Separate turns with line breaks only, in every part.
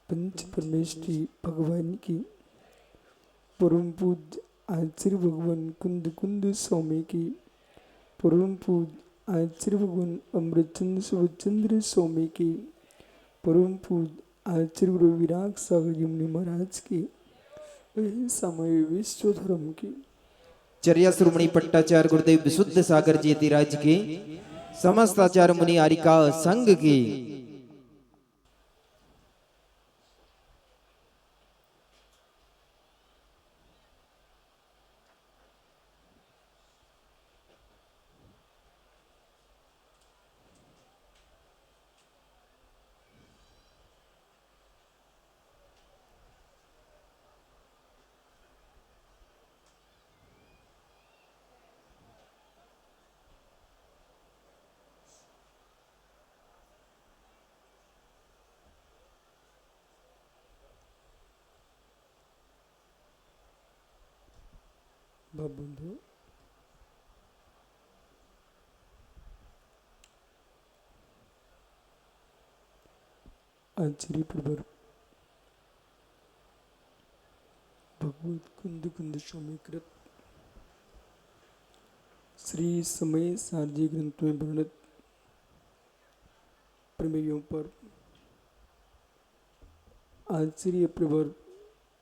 पंच परमेष्ठी भगवान की परम पूज्य आचार्य भगवान कुंद कुंद स्वामी की परम पूज्य आचार्य भगवान अमृतचंद्र सुभचंद्र स्वामी की परम पूज्य आचार्य गुरु विराग सागर जी मुनि महाराज की समय विश्व धर्म की
चर्या श्रोमणी पट्टाचार्य गुरुदेव विशुद्ध सागर जी यतिराज की समस्त आचार्य मुनि आरिका संघ की
बंधु आचार्य प्रवर भगवत कुंद कुंद स्वामी कृत श्री समय सारजी ग्रंथ में वर्णित प्रमेयों पर आचार्य प्रवर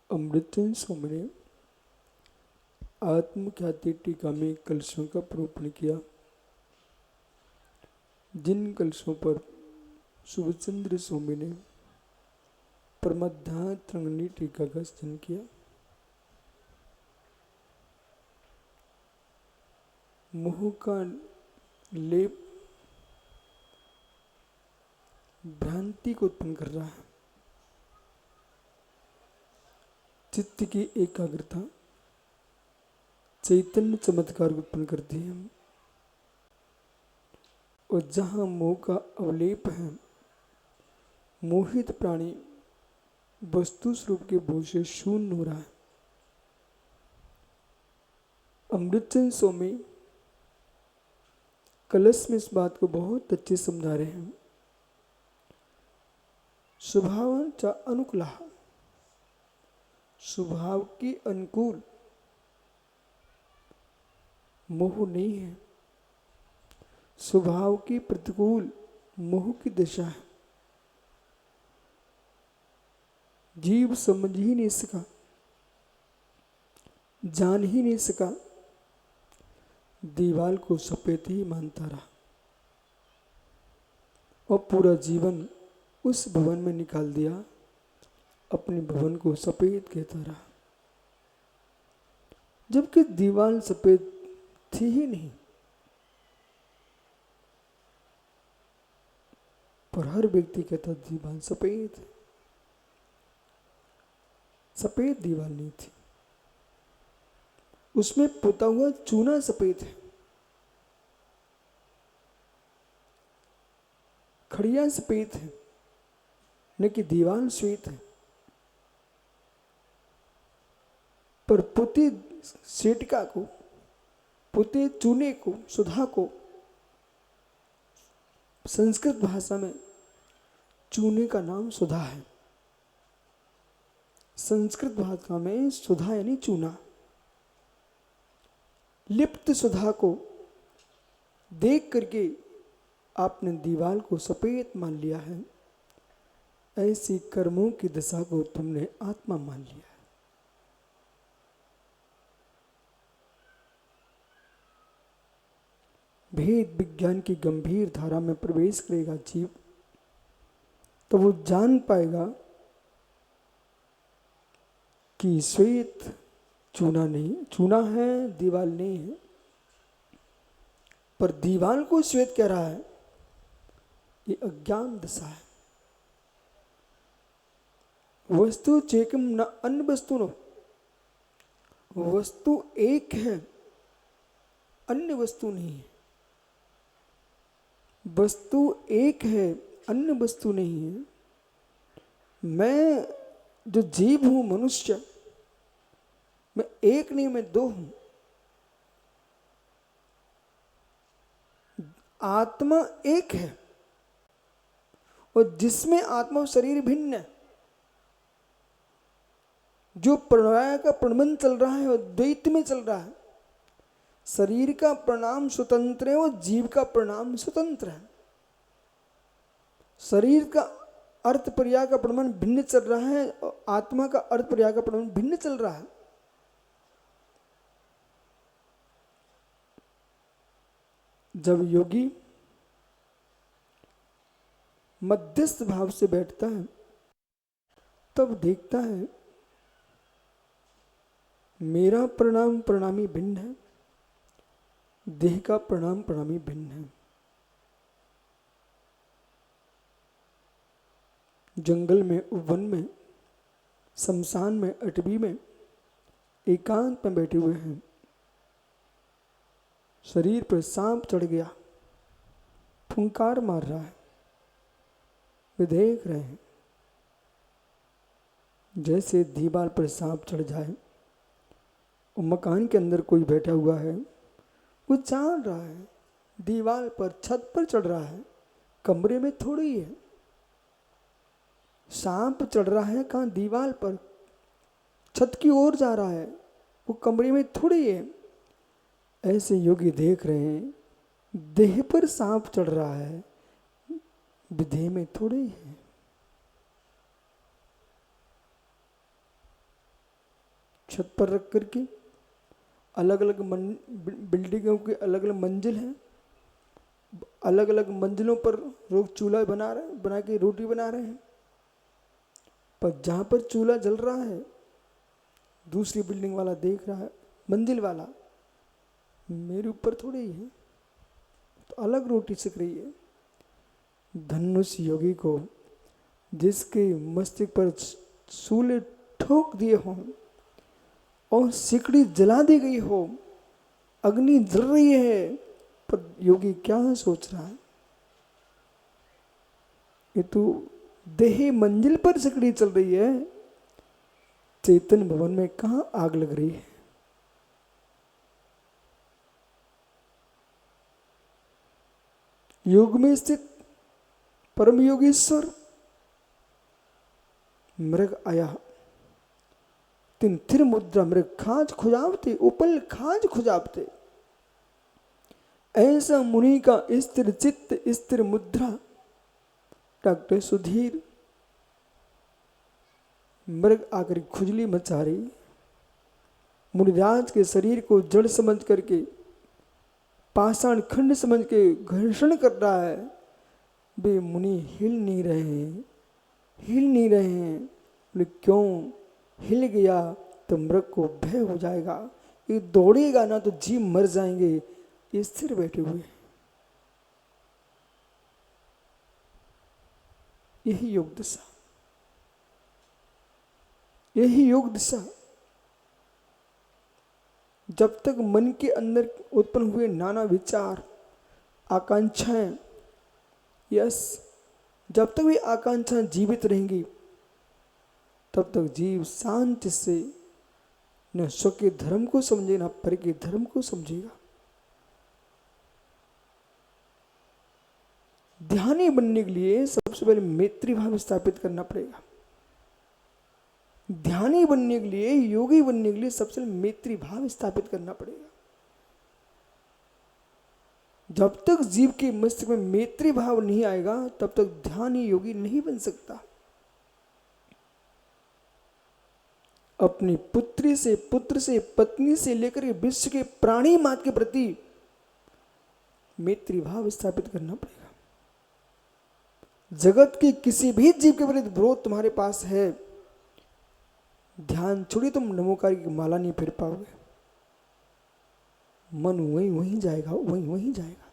अमृतचंद्र स्वामी ने आत्मख्याति टीका में कलशों का प्रोपण किया, जिन कलशों पर सुभचंद्र स्वामी ने परमध्यात्मनि टीका का सृजन किया। मोह का लेप भ्रांति को उत्पन्न कर रहा है। चित्त की एकाग्रता चैतन्य चमत्कार को उत्पन्न करती है, और जहां मोह का अवलेप है, मोहित प्राणी वस्तु स्वरूप के बोझ से शून्य हो रहा है। अमृतचंद्र स्वामी कलश में इस बात को बहुत अच्छे समझा रहे हैं। स्वभाव चा अनुकूल, स्वभाव के अनुकूल मोह नहीं है, स्वभाव के प्रतिकूल मोह की दशा है। जीव समझ ही नहीं सका, जान ही नहीं सका, दीवाल को सफेद ही मानता रहा और पूरा जीवन उस भवन में निकाल दिया, अपने भवन को सफेद कहता रहा, जबकि दीवाल सफेद थी ही नहीं। पर हर व्यक्ति कहता दीवाल सफेद है। सफेद दीवाल नहीं थी, उसमें पुता हुआ चूना सफेद है, खड़िया सफेद है, न कि दीवाल श्वेत है। पर पुते सेटका को, पुते चूने को, सुधा को संस्कृत भाषा में चूने का नाम सुधा है। संस्कृत भाषा में सुधा यानी चूना। लिप्त सुधा को देख करके आपने दीवाल को सफेद मान लिया है। ऐसी कर्मों की दशा को तुमने आत्मा मान लिया है। भेद विज्ञान की गंभीर धारा में प्रवेश करेगा जीव, तो वो जान पाएगा कि श्वेत चूना नहीं, चूना है, दीवाल नहीं है। पर दीवाल को श्वेत कह रहा है, ये अज्ञान दशा है। वस्तु चेकम न अन्य वस्तु नो, वस्तु एक है, अन्य वस्तु नहीं है। वस्तु एक है, अन्य वस्तु नहीं है। मैं जो जीव हूं, मनुष्य, मैं एक नहीं, मैं दो हूं। आत्मा एक है, और जिसमें आत्मा शरीर भिन्न है, जो प्रणय का प्रणमन चल रहा है वो द्वैत में चल रहा है। शरीर का प्रणाम स्वतंत्र है और जीव का प्रणाम स्वतंत्र है। शरीर का अर्थ पर्याय का प्रमाण भिन्न चल रहा है और आत्मा का अर्थ पर्याय का प्रमाण भिन्न चल रहा है। जब योगी मध्यस्थ भाव से बैठता है तब देखता है मेरा प्रणाम प्रणामी भिन्न है, देह का प्रणाम प्रणामी भिन्न है। जंगल में, वन में, शमशान में, अटवी में एकांत में बैठे हुए हैं। शरीर पर सांप चढ़ गया, फुंकार मार रहा है, वे देख रहे हैं। जैसे दीवार पर सांप चढ़ जाए और मकान के अंदर कोई बैठा हुआ है, वो जान रहा है दीवार पर, छत पर चढ़ रहा है, कमरे में थोड़ी है। सांप चढ़ रहा है कहाँ? दीवार पर, छत की ओर जा रहा है, वो कमरे में थोड़ी है। ऐसे योगी देख रहे हैं देह पर सांप चढ़ रहा है, देह में थोड़ी है। छत पर रख करके अलग अलग बिल्डिंगों के अलग अलग मंजिल हैं, अलग अलग मंजिलों पर लोग चूल्हा बना के रोटी बना रहे हैं। पर जहाँ पर चूल्हा जल रहा है दूसरी बिल्डिंग वाला देख रहा है, मंजिल वाला मेरे ऊपर थोड़ी ही है, तो अलग रोटी सिक रही है। धनुष योगी को जिसके मस्तिष्क पर शूल ठोक दिए हों और सिकड़ी जला दी गई हो, अग्नि जल रही है, पर योगी क्या सोच रहा है? ये तो देह मंजिल पर सिकड़ी चल रही है, चेतन भवन में कहां आग लग रही है? योग में स्थित परम योगेश्वर मृग आया, तिन थिर मुद्रा मृग खाज खुजावते, उपल खाज खुजावते। ऐसा मुनि का स्थिर चित्त, स्थिर मुद्रा। डॉक्टर सुधीर मृग आकर खुजली मचा रही, मुनिराज के शरीर को जड़ समझ करके, पाषाण खंड समझ के घर्षण कर रहा है। वे मुनि हिल नहीं रहे हैं, हिल नहीं रहे हैं। बोले क्यों? हिल गया तो मृग को भय हो जाएगा, ये दौड़ेगा ना तो जीव मर जाएंगे। ये स्थिर बैठे हुए, यही योग दशा, यही योग दिशा। जब तक मन के अंदर उत्पन्न हुए नाना विचार, आकांक्षाएं, यस, जब तक वे आकांक्षाएं जीवित रहेंगी तब तक जीव शांति से न स्व के धर्म को समझे न पर के धर्म को समझेगा। ध्यानी बनने के लिए सबसे पहले मैत्री भाव स्थापित करना पड़ेगा। ध्यानी बनने के लिए, योगी बनने के लिए सबसे पहले मैत्री भाव स्थापित करना पड़ेगा। जब तक जीव के मस्तिष्क में मैत्री भाव नहीं आएगा तब तक ध्यानी योगी नहीं बन सकता। अपनी पुत्री से, पुत्र से, पत्नी से लेकर विश्व के प्राणी मात्र के प्रति मैत्री भाव स्थापित करना पड़ेगा। जगत के किसी भी जीव के विरुद्ध विरोध तुम्हारे पास है, ध्यान छोड़िए तुम नमोकारी की माला नहीं फेर पाओगे। मन वहीं वहीं जाएगा, वहीं वहीं जाएगा।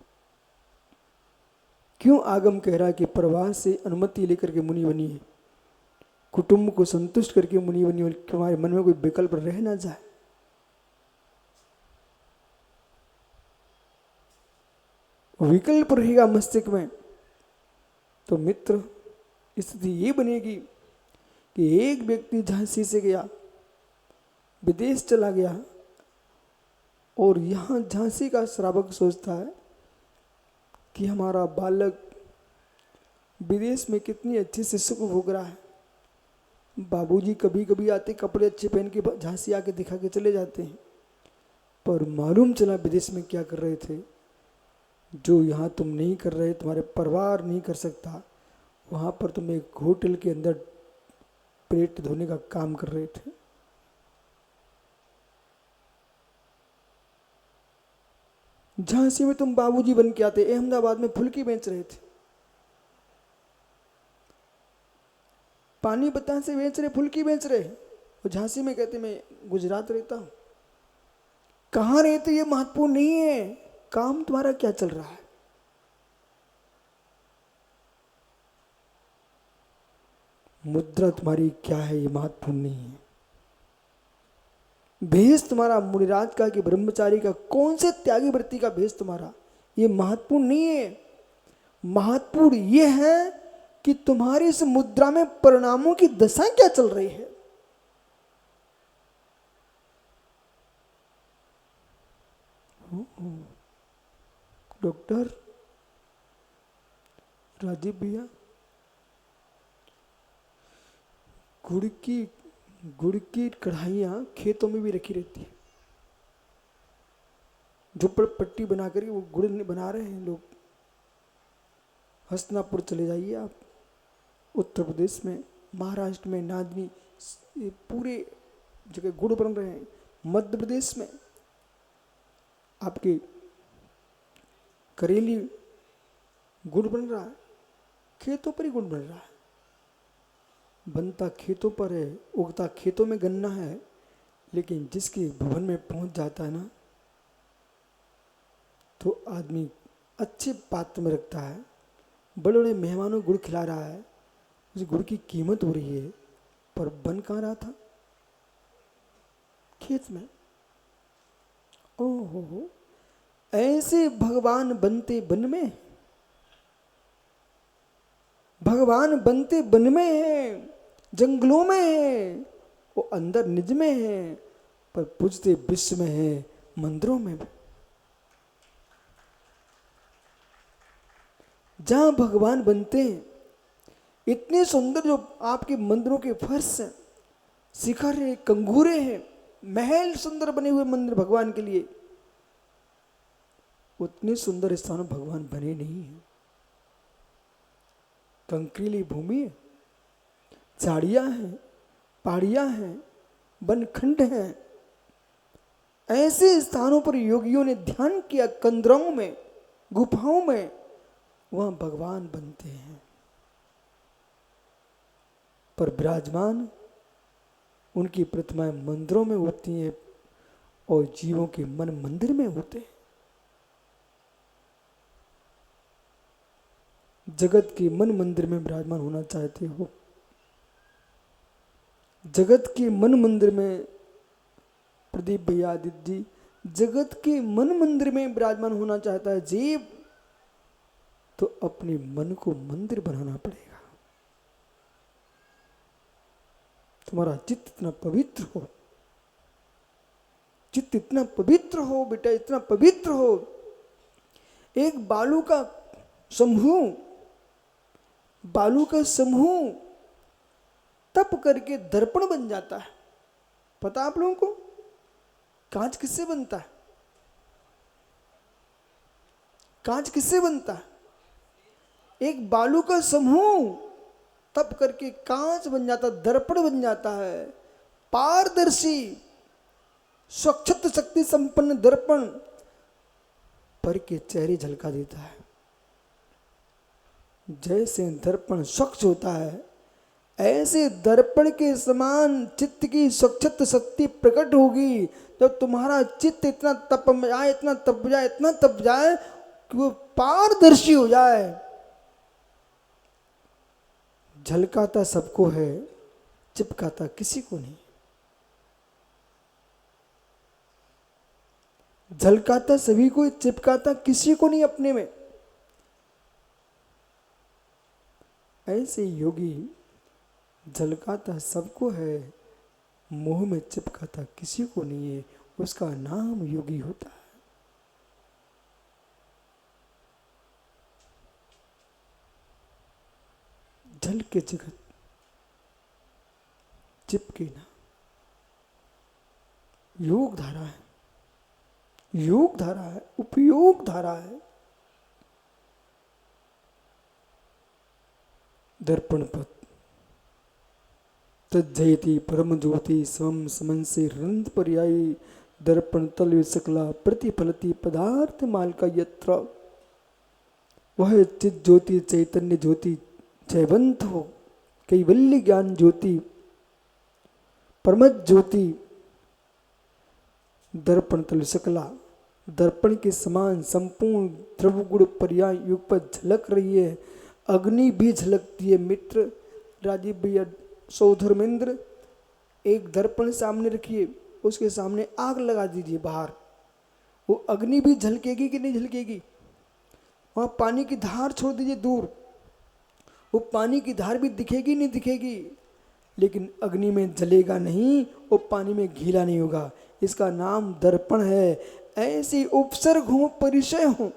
क्यों आगम कह रहा है कि प्रवास से अनुमति लेकर के मुनि बनिए, कुटुंब को संतुष्ट करके मुनि बनिए, तुम्हारे मन में कोई विकल्प रह ना जाए। विकल्प रहेगा मस्तिष्क में तो मित्र स्थिति ये बनेगी कि एक व्यक्ति झांसी से गया, विदेश चला गया और यहाँ झांसी का श्रावक सोचता है कि हमारा बालक विदेश में कितनी अच्छी से सुख भोग रहा है, बाबूजी कभी कभी आते कपड़े अच्छे पहन के झांसी आके दिखा के चले जाते हैं, पर मालूम चला विदेश में क्या कर रहे थे। जो यहाँ तुम नहीं कर रहे, तुम्हारे परिवार नहीं कर सकता, वहाँ पर तुम एक होटल के अंदर प्लेट धोने का काम कर रहे थे। झांसी में तुम बाबूजी बन के आते, अहमदाबाद में फुल्की बेच रहे थे, पानी बता से बेच रहे, फुल्की बेच रहे, और झांसी में कहते मैं गुजरात रहता हूं। कहाँ रहते ये महत्वपूर्ण नहीं है, काम तुम्हारा क्या चल रहा है। मुद्रा तुम्हारी क्या है ये महत्वपूर्ण नहीं है। भेष तुम्हारा मुनिराज का कि ब्रह्मचारी का, कौन से त्यागी वृत्ति का भेष तुम्हारा, ये महत्वपूर्ण नहीं है। महत्वपूर्ण ये है कि तुम्हारी इस मुद्रा में परिणामों की दशा क्या चल रही है। डॉक्टर राजीव भैया, गुड़ की कढ़ाइयाँ खेतों में भी रखी रहती है, झोपड़पट्टी बना कर वो गुड़ बना रहे हैं लोग। हसनापुर चले जाइए आप, उत्तर प्रदेश में, महाराष्ट्र में नादनी, पूरे जगह गुड़ बन रहे हैं। मध्य प्रदेश में आपके करेली गुड़ बन रहा है, खेतों पर ही गुड़ बन रहा है, बनता खेतों पर है, उगता खेतों में गन्ना है। लेकिन जिसके भवन में पहुंच जाता है ना, तो आदमी अच्छे पात्र में रखता है, बड़े बड़े मेहमानों को गुड़ खिला रहा है, उस गुड़ की कीमत हो रही है, पर बन कहाँ रहा था, खेत में। ओहो, ऐसे भगवान बनते बन में, भगवान बनते बन में है, जंगलों में है, वो अंदर निज में है, पर पूजते विश्व में है, मंदिरों में। जहां भगवान बनते हैं, इतने सुंदर जो आपके मंदिरों के फर्श हैं, शिखर है, कंगूरे हैं, महल सुंदर बने हुए मंदिर भगवान के लिए, उतने सुंदर स्थान भगवान बने नहीं है। कंकरीली भूमि है, झाड़ियां हैं, पहाड़ियां हैं, वनखंड हैं। ऐसे स्थानों पर योगियों ने ध्यान किया, कंदरों में, गुफाओं में, वहां भगवान बनते हैं। पर विराजमान उनकी प्रतिमाएं मंदिरों में होती हैं और जीवों के मन मंदिर में होते हैं। जगत के मन मंदिर में विराजमान होना चाहते हो, जगत के मन मंदिर में, प्रदीप भैया, आदित्य जी, जगत के मन मंदिर में विराजमान होना चाहता है जीव, तो अपने मन को मंदिर बनाना पड़ेगा। तुम्हारा चित्त इतना पवित्र हो, चित्त इतना पवित्र हो बेटा, इतना पवित्र हो, एक बालू का समूह तप करके दर्पण बन जाता है। पता आप लोगों को कांच किससे बनता है? कांच किससे बनता है? एक बालू का समूह तप करके कांच बन जाता, दर्पण बन जाता है, पारदर्शी स्वच्छत शक्ति संपन्न दर्पण पर के चेहरे झलका देता है। जैसे दर्पण स्वच्छ होता है, ऐसे दर्पण के समान चित्त की स्वच्छत शक्ति प्रकट होगी। जब तुम्हारा चित्त इतना तप जाए, इतना तप जाए, इतना तप जाए कि वो पारदर्शी हो जाए। झलकाता सबको है, चिपकाता किसी को नहीं। झलकाता सभी को, चिपकाता किसी को नहीं अपने में। ऐसे योगी झलकाता सबको है, मुंह में चिपकाता किसी को नहीं है, उसका नाम योगी होता है। झल के जगत, चिपके ना। योग धारा है, योग धारा है, उपयोग धारा है। दर्पण पद तज्जयति परम ज्योति स्वम समन से रंध पर्यायी दर्पण तल सकला प्रतिफलति पदार्थ माल का यत्र। वह चित ज्योति चैतन्य ज्योति जयवंत हो, कैवल्य ज्ञान ज्योति परमत ज्योति दर्पण तल सकला दर्पण के समान संपूर्ण द्रवगुण पर्याय युग पर झलक रही है। अग्नि भी झलकती है। मित्र राजीव भैया, सौधर्मेंद्र, एक दर्पण सामने रखिए, उसके सामने आग लगा दीजिए बाहर, वो अग्नि भी झलकेगी कि नहीं झलकेगी? वहाँ पानी की धार छोड़ दीजिए दूर, वो पानी की धार भी दिखेगी नहीं दिखेगी, लेकिन अग्नि में जलेगा नहीं, वो पानी में गीला नहीं होगा। इसका नाम दर्पण है। ऐसी उपसर्ग हो, परिचय हो,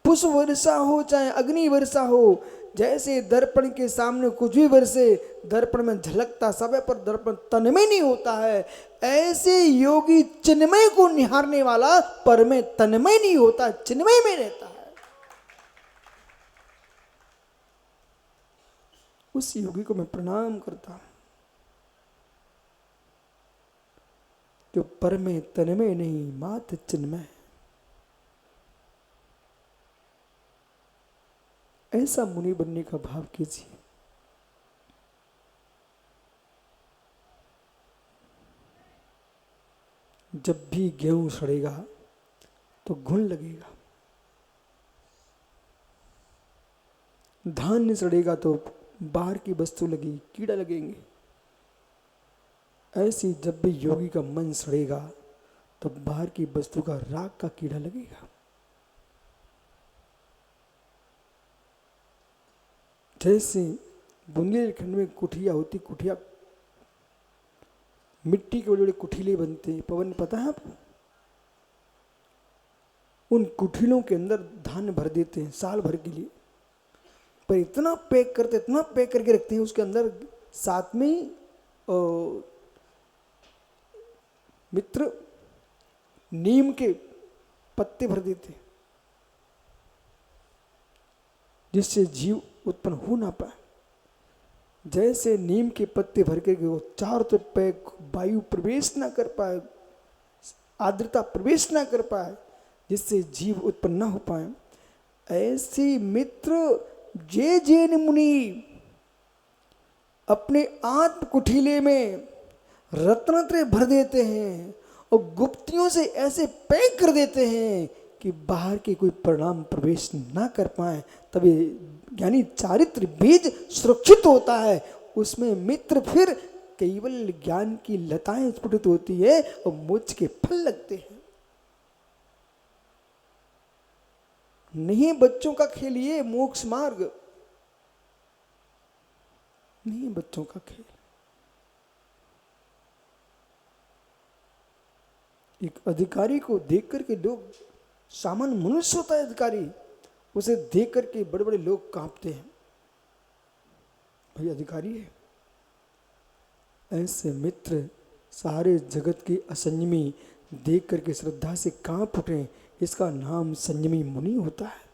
पुष्प वर्षा हो चाहे अग्नि वर्षा हो, जैसे दर्पण के सामने कुछ भी वर्षे दर्पण में झलकता सब है, पर दर्पण तन्मय नहीं होता है। ऐसे योगी चिन्मय को निहारने वाला पर में तन्मय नहीं होता, चिन्मय में रहता है। उस योगी को मैं प्रणाम करता हूं जो पर में तन्मय नहीं, मात्र चिन्मय। ऐसा मुनि बनने का भाव कीजिए। जब भी गेहूं सड़ेगा तो घुन लगेगा, धान सड़ेगा तो बाहर की वस्तु लगी कीड़ा लगेंगे। ऐसी जब भी योगी का मन सड़ेगा तो बाहर की वस्तु का राग का कीड़ा लगेगा। जैसे बुंदेलखंड में कुठिया होती, कुठिया मिट्टी के बड़े कुठीले बनते हैं, पवन पता है आपको? उन कुठिलों के अंदर धान भर देते हैं साल भर के लिए, पर इतना पैक करते, इतना पैक करके रखते हैं, उसके अंदर साथ में मित्र नीम के पत्ते भर देते हैं, जिससे जीव उत्पन्न हो ना पाए। जैसे नीम के पत्ते भर के वो चारों तरफ पैक, वायु प्रवेश ना कर पाए, आर्द्रता प्रवेश ना कर पाए, जिससे जीव उत्पन्न ना हो पाए, ऐसे मित्र जे जैन मुनि अपने आत्म कुठीले में रत्नत्रय भर देते हैं और गुप्तियों से ऐसे पैक कर देते हैं कि बाहर के कोई परिणाम प्रवेश ना कर पाए। तभी यानी चारित्र बीज सुरक्षित होता है, उसमें मित्र फिर केवल ज्ञान की लताएं स्फुटित होती है और मोक्ष के फल लगते हैं। नहीं बच्चों का खेल ये मोक्ष मार्ग, नहीं बच्चों का खेल। एक अधिकारी को देख करके लोग, सामान्य मनुष्य होता है अधिकारी, उसे देख करके बड़े बड़े लोग कांपते हैं, भाई अधिकारी है। ऐसे मित्र सारे जगत की असंयमी देख करके श्रद्धा से कांप उठे, इसका नाम संयमी मुनि होता है।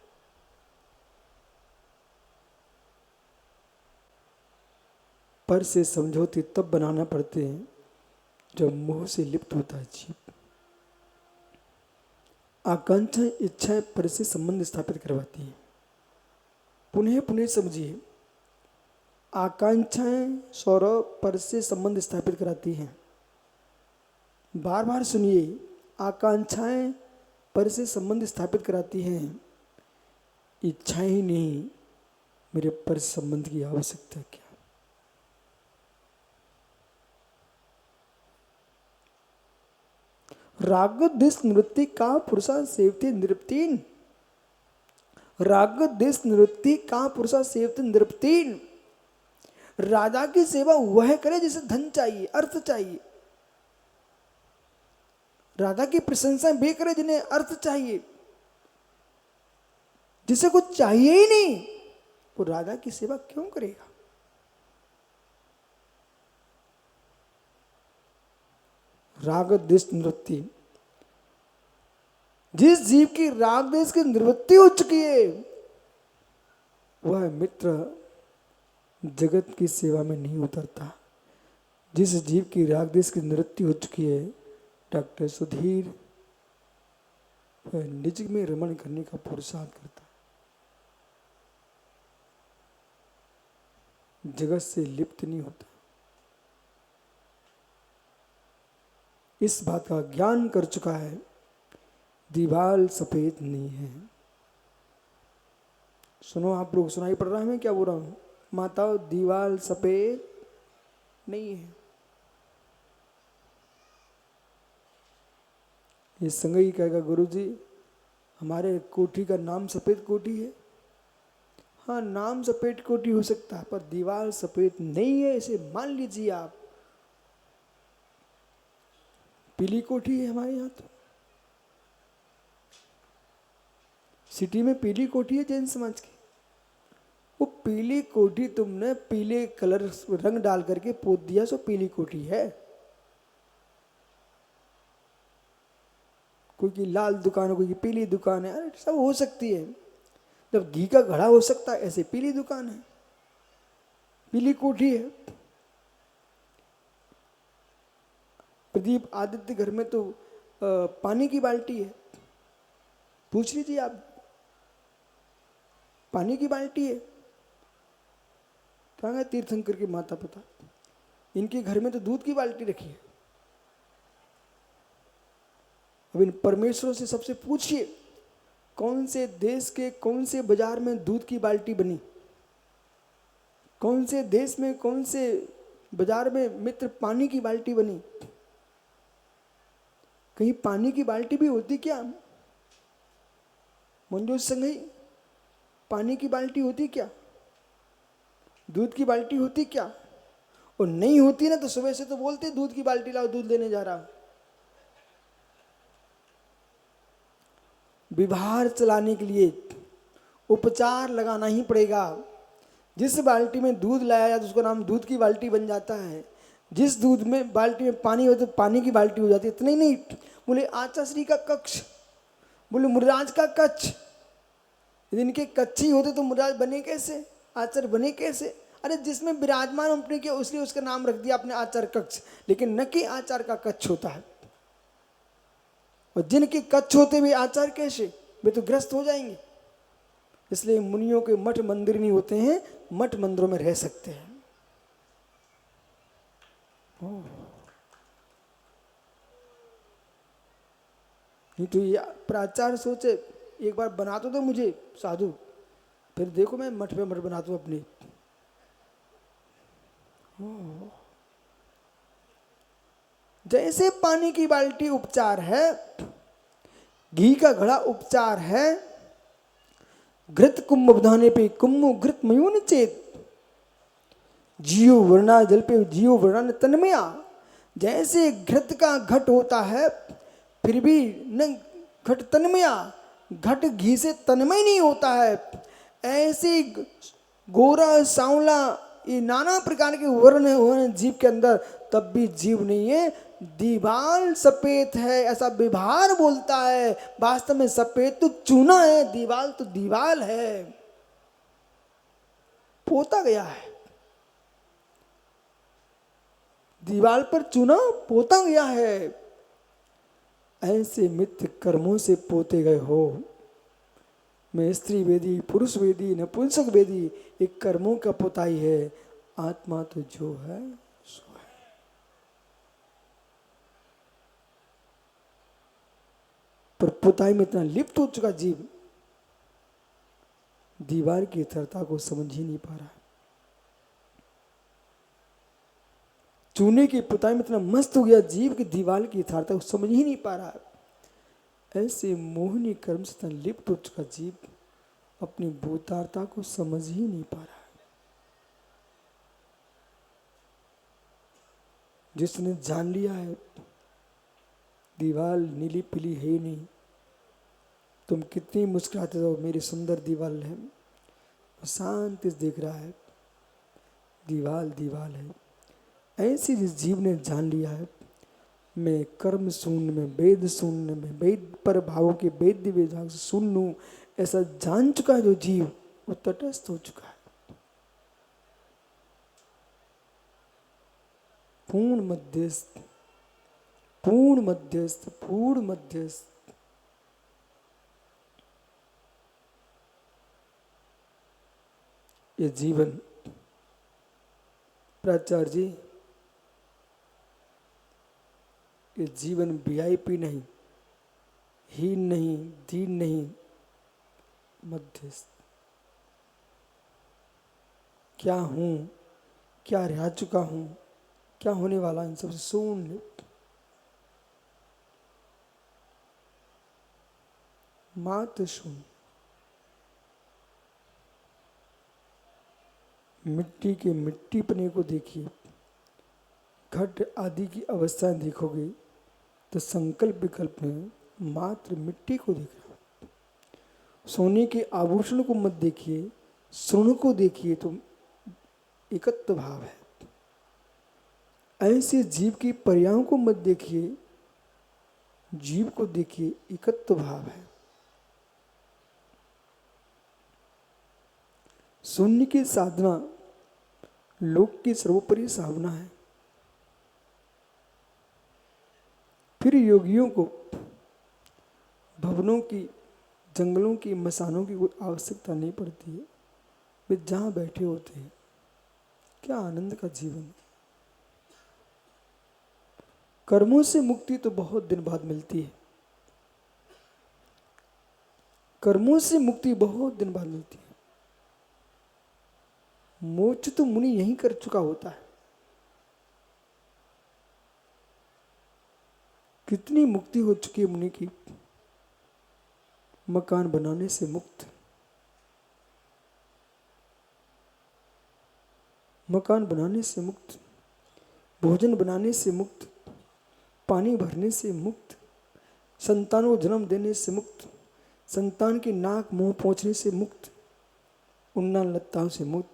पर से समझौते तब बनाना पड़ते हैं जब मोह से लिप्त होता है जीव। आकांक्षा इच्छाएं पर से संबंध स्थापित करवाती हैं। पुनः पुनः समझिए, आकांक्षाएं सौरव पर से संबंध स्थापित कराती हैं। बार बार सुनिए, आकांक्षाएं पर से संबंध स्थापित कराती हैं, इच्छाएं ही नहीं, मेरे पर संबंध की आवश्यकता क्या? राग देश निवृत्ति का पुरुषा सेवते निरुप्तीन, राग देश निवृत्ति का पुरुषा सेवते निरुप्तीन। राजा की सेवा वह करे जिसे धन चाहिए, अर्थ चाहिए। राजा की प्रशंसा वे करे जिन्हें अर्थ चाहिए। जिसे कुछ चाहिए ही नहीं वो राजा की सेवा क्यों करेगा? राग द्वेष निवृत्ति। जिस जीव की राग द्वेष की निवृत्ति हो चुकी है वह मित्र जगत की सेवा में नहीं उतरता। जिस जीव की राग द्वेष की निवृत्ति हो चुकी है डॉक्टर सुधीर, वह निज में रमण करने का पुरुषार्थ करता है, जगत से लिप्त नहीं होता। इस बात का ज्ञान कर चुका है, दीवाल सफेद नहीं है। सुनो आप लोग, सुनाई पड़ रहा है मैं क्या बोल रहा हूं? माताओं, दीवाल सफेद नहीं है। ये संगई कहेगा गुरुजी हमारे कोठी का नाम सफेद कोठी है। हाँ, नाम सफेद कोठी हो सकता है पर दीवार सफेद नहीं है, इसे मान लीजिए आप। पीली कोठी है हमारे यहाँ तो, सिटी में पीली कोठी है जैन समाज की। वो पीली कोठी तुमने पीले कलर रंग डाल करके पोत दिया, सो पीली कोठी है। कोई की लाल दुकान है, कोई की पीली दुकान है, अरे सब हो सकती है। जब घी का घड़ा हो सकता है ऐसे पीली दुकान है, पीली कोठी है। प्रदीप आदित्य घर में तो पानी की बाल्टी है, पूछ लीजिए आप, पानी की बाल्टी है। कहाँ गए तीर्थंकर के माता पिता? इनके घर में तो दूध की बाल्टी रखी है। अब इन परमेश्वरों से सबसे पूछिए कौन से देश के कौन से बाजार में दूध की बाल्टी बनी, कौन से देश में कौन से बाजार में मित्र पानी की बाल्टी बनी? कहीं पानी की बाल्टी भी होती क्या? मंजूर संघई, पानी की बाल्टी होती क्या? दूध की बाल्टी होती क्या? और नहीं होती ना तो सुबह से तो बोलते दूध की बाल्टी लाओ, दूध लेने जा रहा। व्यवहार चलाने के लिए उपचार लगाना ही पड़ेगा। जिस बाल्टी में दूध लाया जाता है उसका नाम दूध की बाल्टी बन जाता है। जिस दूध में बाल्टी में पानी हो तो पानी की बाल्टी हो जाती है। इतना ही नहीं, बोले आचाश्री का कक्ष, बोले मुर्राज का कच्छ। यदि इनके कच्छ ही होते तो मुर्राज बने कैसे, आचार्य बने कैसे? अरे जिसमें विराजमान अपने किया इसलिए उसका नाम रख दिया अपने आचार्य कक्ष, लेकिन न कि आचार्य का कच्छ होता है। और जिनके कच्छ होते हुए आचार्य कैसे, वे तो ग्रस्त हो जाएंगे। इसलिए मुनियों के मठ मंदिर नहीं होते हैं, मठ मंदिरों में रह सकते हैं। नहीं तो ये प्राचार्य सोचे एक बार बना तो दो मुझे साधु, फिर देखो मैं मठ पे मठ बना दूं अपने। जैसे पानी की बाल्टी उपचार है, घी का घड़ा उपचार है, घृत कुंभ बधाने पे कुंभ घृत मयून चेत, जियो वर्णा जल पे जियो वर्णा तन्मया। जैसे घृत का घट होता है फिर भी न घट तन्मया, घट घी से तन्मय नहीं होता है। ऐसे गोरा सांवला ये नाना प्रकार के वर्ण है जीव के अंदर, तब भी जीव नहीं है। दीवाल सफेद है ऐसा व्यवहार बोलता है, वास्तव में सफेद तो चूना है, दीवाल तो दीवाल है, पोता गया है। दीवाल पर चूना पोता गया है। ऐसे मित्र कर्मों से पोते गए हो। मैं स्त्री वेदी, पुरुष वेदी, नपुंसक वेदी, एक कर्मों का पोताई है। आत्मा तो जो है सो है। पर पोताई में इतना लिप्त हो चुका जीव, दीवार की यथार्थता को समझ ही नहीं पा रहा। चूने की पुताई में इतना मस्त हो गया जीव की दीवार की यथार्थता को समझ ही नहीं पा रहा। ऐसे मोहिनी कर्म से इतना लिप्त हो चुका जीव अपनी भूतार्थता को समझ ही नहीं पा रहा। जिसने जान लिया है दीवाल नीली पीली है ही नहीं, तुम कितनी मुस्कुराते हो मेरी सुंदर दीवाल है, शांति से देख रहा है दीवाल दीवाल है। ऐसी जिस जीव ने जान लिया है मैं कर्म शून्य में वेद शून्य में वेद पर भावों के वेद्य विभाग से शून्य हूं, ऐसा जान चुका है जो जीव, वो तटस्थ हो चुका है। पूर्ण मध्यस्थ, पूर्ण मध्यस्थ, पूर्ण मध्यस्थ। ये जीवन, प्राचार्य जी, ये जीवन वीआईपी नहीं, हीन नहीं, दीन नहीं, मध्यस्थ। क्या हूं, क्या रह चुका हूं, क्या होने वाला, इन सबसे शून्य, मात्र शून्य। मिट्टी के मिट्टीपने को देखिए, घट आदि की अवस्थाएं देखोगे तो संकल्प विकल्प में मात्र मिट्टी को देख रहा है। सोने के आभूषण को मत देखिए, स्वर्ण को देखिए तो एकत्व भाव है। ऐसे जीव की पर्यायों को मत देखिए, जीव को देखिए, एकत्व भाव है। शून्य की साधना लोक की सर्वोपरि साधना है। फिर योगियों को भवनों की, जंगलों की, मसानों की कोई आवश्यकता नहीं पड़ती है। वे जहाँ बैठे होते हैं, क्या आनंद का जीवन है। कर्मों से मुक्ति तो बहुत दिन बाद मिलती है, कर्मों से मुक्ति बहुत दिन बाद मिलती है। मोक्ष तो मुनि यहीं कर चुका होता है। कितनी मुक्ति हो चुकी है मुनि की। मकान बनाने से मुक्त, मकान बनाने से मुक्त, भोजन बनाने से मुक्त, पानी भरने से मुक्त, संतान को जन्म देने से मुक्त, संतान की नाक मुंह पहुंचने से मुक्त, उन्ना लत्ताओं से मुक्त,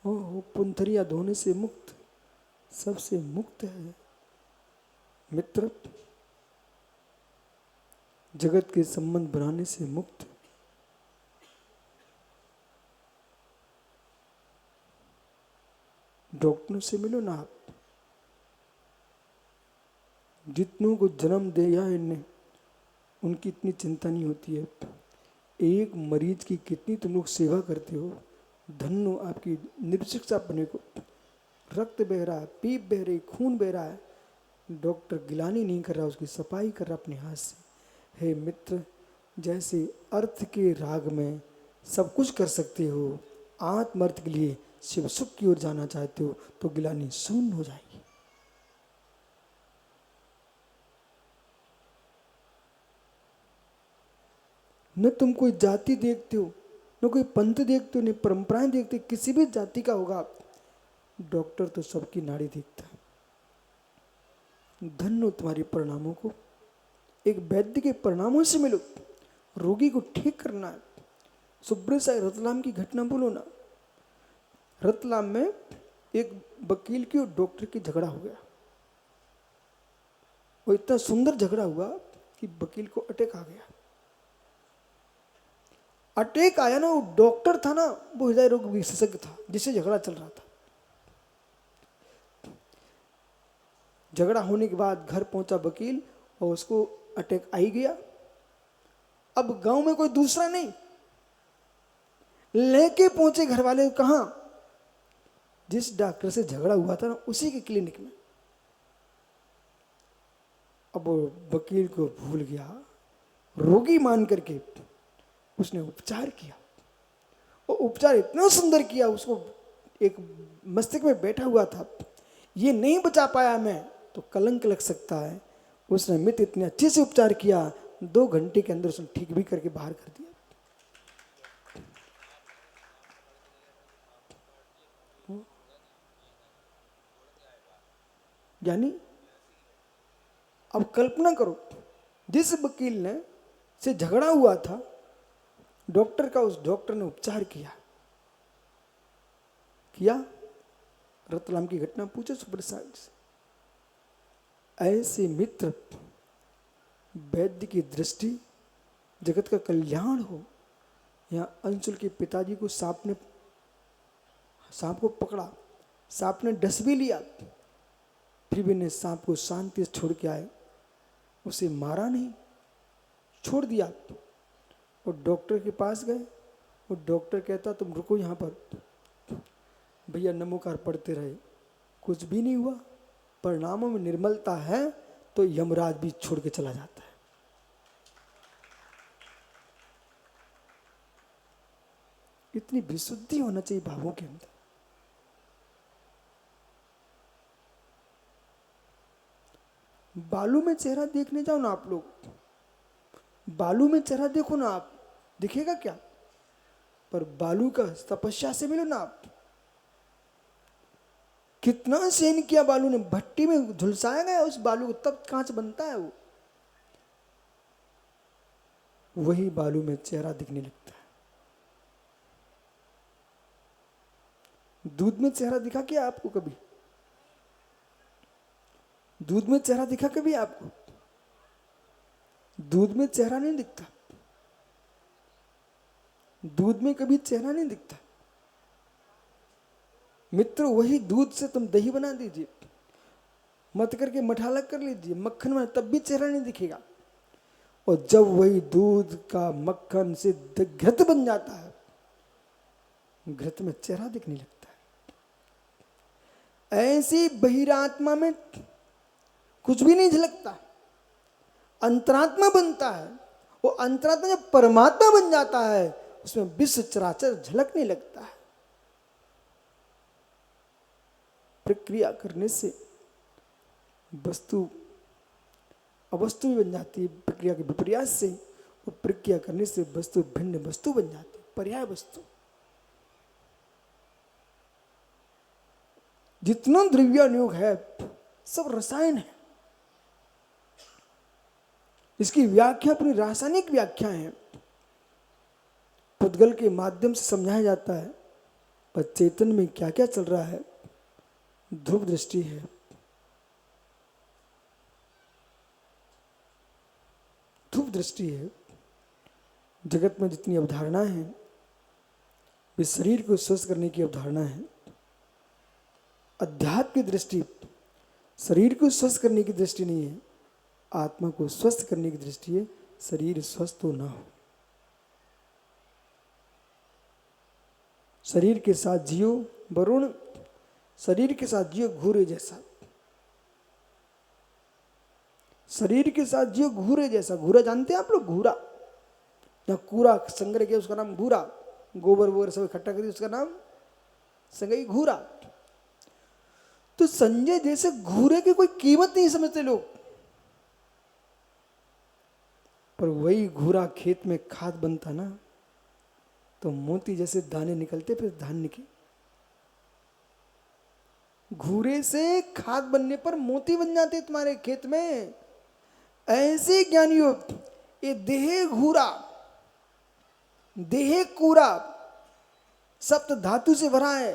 ओह पुंथरिया धोने से मुक्त, सबसे मुक्त है मित्र। जगत के संबंध बनाने से मुक्त, डॉक्टरों से मिलो ना आप, जितनों को जन्म दिया इनने उनकी इतनी चिंता नहीं होती है। एक मरीज की कितनी तुम लोग सेवा करते हो, धन्य आपकी निर्शिक्षा अपने को। रक्त बह रहा है, पीप बह रही, खून बह रहा है, डॉक्टर गिलानी नहीं कर रहा, उसकी सफाई कर रहा अपने हाथ से। हे मित्र, जैसे अर्थ के राग में सब कुछ कर सकते हो, आत्मर्थ के लिए शिव सुख की ओर जाना चाहते हो तो गिलानी शून्य हो जाएगी। न तुम कोई जाति देखते हो, न कोई पंथ देखते हो, न परंपराएं देखते हो, किसी भी जाति का होगा आप, डॉक्टर तो सबकी नाड़ी देखता है। धन्य हो तुम्हारे परिणामों को, एक वैद्य के परिणामों से मिलो। रोगी को ठीक करना है। सुब्रत साई रतलाम की घटना बोलो ना। रतलाम में एक वकील की और डॉक्टर की झगड़ा हो गया, और इतना सुंदर झगड़ा हुआ कि वकील को अटैक आ गया। अटैक आया ना, वो डॉक्टर था ना, वो हृदय रोग विशेषज्ञ था जिससे झगड़ा चल रहा था। झगड़ा होने के बाद घर पहुंचा वकील और उसको अटैक आ ही गया। अब गांव में कोई दूसरा नहीं, लेके पहुंचे घर वाले कहां, जिस डॉक्टर से झगड़ा हुआ था ना उसी के क्लिनिक में। अब वो वकील को भूल गया, रोगी मान करके उसने उपचार किया, और उपचार इतना सुंदर किया, उसको एक मस्तिष्क में बैठा हुआ था, ये नहीं बचा पाया मैं तो कलंक लग सकता है। उसने मित्र इतने अच्छे से उपचार किया, 2 घंटे के अंदर उसने ठीक भी करके बाहर कर दिया। यानी अब कल्पना करो, जिस वकील ने से झगड़ा हुआ था डॉक्टर का, उस डॉक्टर ने उपचार किया। रतलाम की घटना पूछो सुप्रसाद से। ऐसे मित्र वैद्य की दृष्टि जगत का कल्याण हो। यहाँ अंशुल के पिताजी को सांप को पकड़ा, सांप ने डस भी लिया, फिर भी ने सांप को शांति से छोड़ के आए, उसे मारा नहीं, छोड़ दिया। और डॉक्टर के पास गए, और डॉक्टर कहता तुम रुको यहाँ पर, भैया नमोकार पढ़ते रहे, कुछ भी नहीं हुआ। परिणामों में निर्मलता है तो यमराज भी छोड़ के चला जाता है। इतनी विशुद्धि होना चाहिए भावों के अंदर। बालू में चेहरा देखने जाओ ना आप लोग, बालू में चेहरा देखो ना आप, दिखेगा क्या? पर बालू का तपस्या से मिलो ना आप। कितना सहन किया बालू ने, भट्टी में झुलसाया गया उस बालू को, तब कांच बनता है वो। वही बालू में चेहरा दिखने लगता है। दूध में चेहरा दिखा क्या आपको कभी? दूध में चेहरा दिखा कभी आपको? दूध में चेहरा नहीं दिखता, दूध में कभी चेहरा नहीं दिखता। मित्र वही दूध से तुम दही बना दीजिए, मत करके मठा अलग कर लीजिए, मक्खन में तब भी चेहरा नहीं दिखेगा। और जब वही दूध का मक्खन से घृत बन जाता है, घृत में चेहरा दिखने लगता है। ऐसी बहिरात्मा में कुछ भी नहीं झलकता, अंतरात्मा बनता है। वो अंतरात्मा जब परमात्मा बन जाता है, उसमें विश्व चराचर झलकने लगता है। प्रक्रिया करने से वस्तु अवस्तु भी बन जाती है, प्रक्रिया के विपर्यास से। और प्रक्रिया करने से वस्तु भिन्न वस्तु बन जाती है, पर्याय वस्तु। जितना द्रव्यानुयोग है सब रसायन है। इसकी व्याख्या अपनी रासायनिक व्याख्या है, पुद्गल के माध्यम से समझाया जाता है। पर चेतन में क्या क्या चल रहा है, ध्रुव दृष्टि है। ध्रुव दृष्टि है। जगत में जितनी अवधारणा है वे शरीर को स्वस्थ करने की अवधारणा है। अध्यात्म की दृष्टि शरीर को स्वस्थ करने की दृष्टि नहीं है, आत्मा को स्वस्थ करने की दृष्टि है। शरीर स्वस्थ हो ना हो, शरीर के साथ जियो वरुण, शरीर के साथ जियो घूरे जैसा। शरीर के साथ जियो घूरे जैसा। घूरा जानते हैं आप लोग? घूरा, जहाँ कूड़ा संग्रह किया उसका नाम घूरा, गोबर वोबर सब इकट्ठा करिए उसका नाम संग्रही घूरा। तो संजय जैसे घूरे की कोई कीमत नहीं समझते लोग। पर वही घूरा खेत में खाद बनता ना, तो मोती जैसे दाने निकलते फिर धान्य के। घूरे से खाद बनने पर मोती बन जाते तुम्हारे खेत में। ऐसे ज्ञानियों, ये देह घूरा, देह कूड़ा, सप्त धातु से भरा है,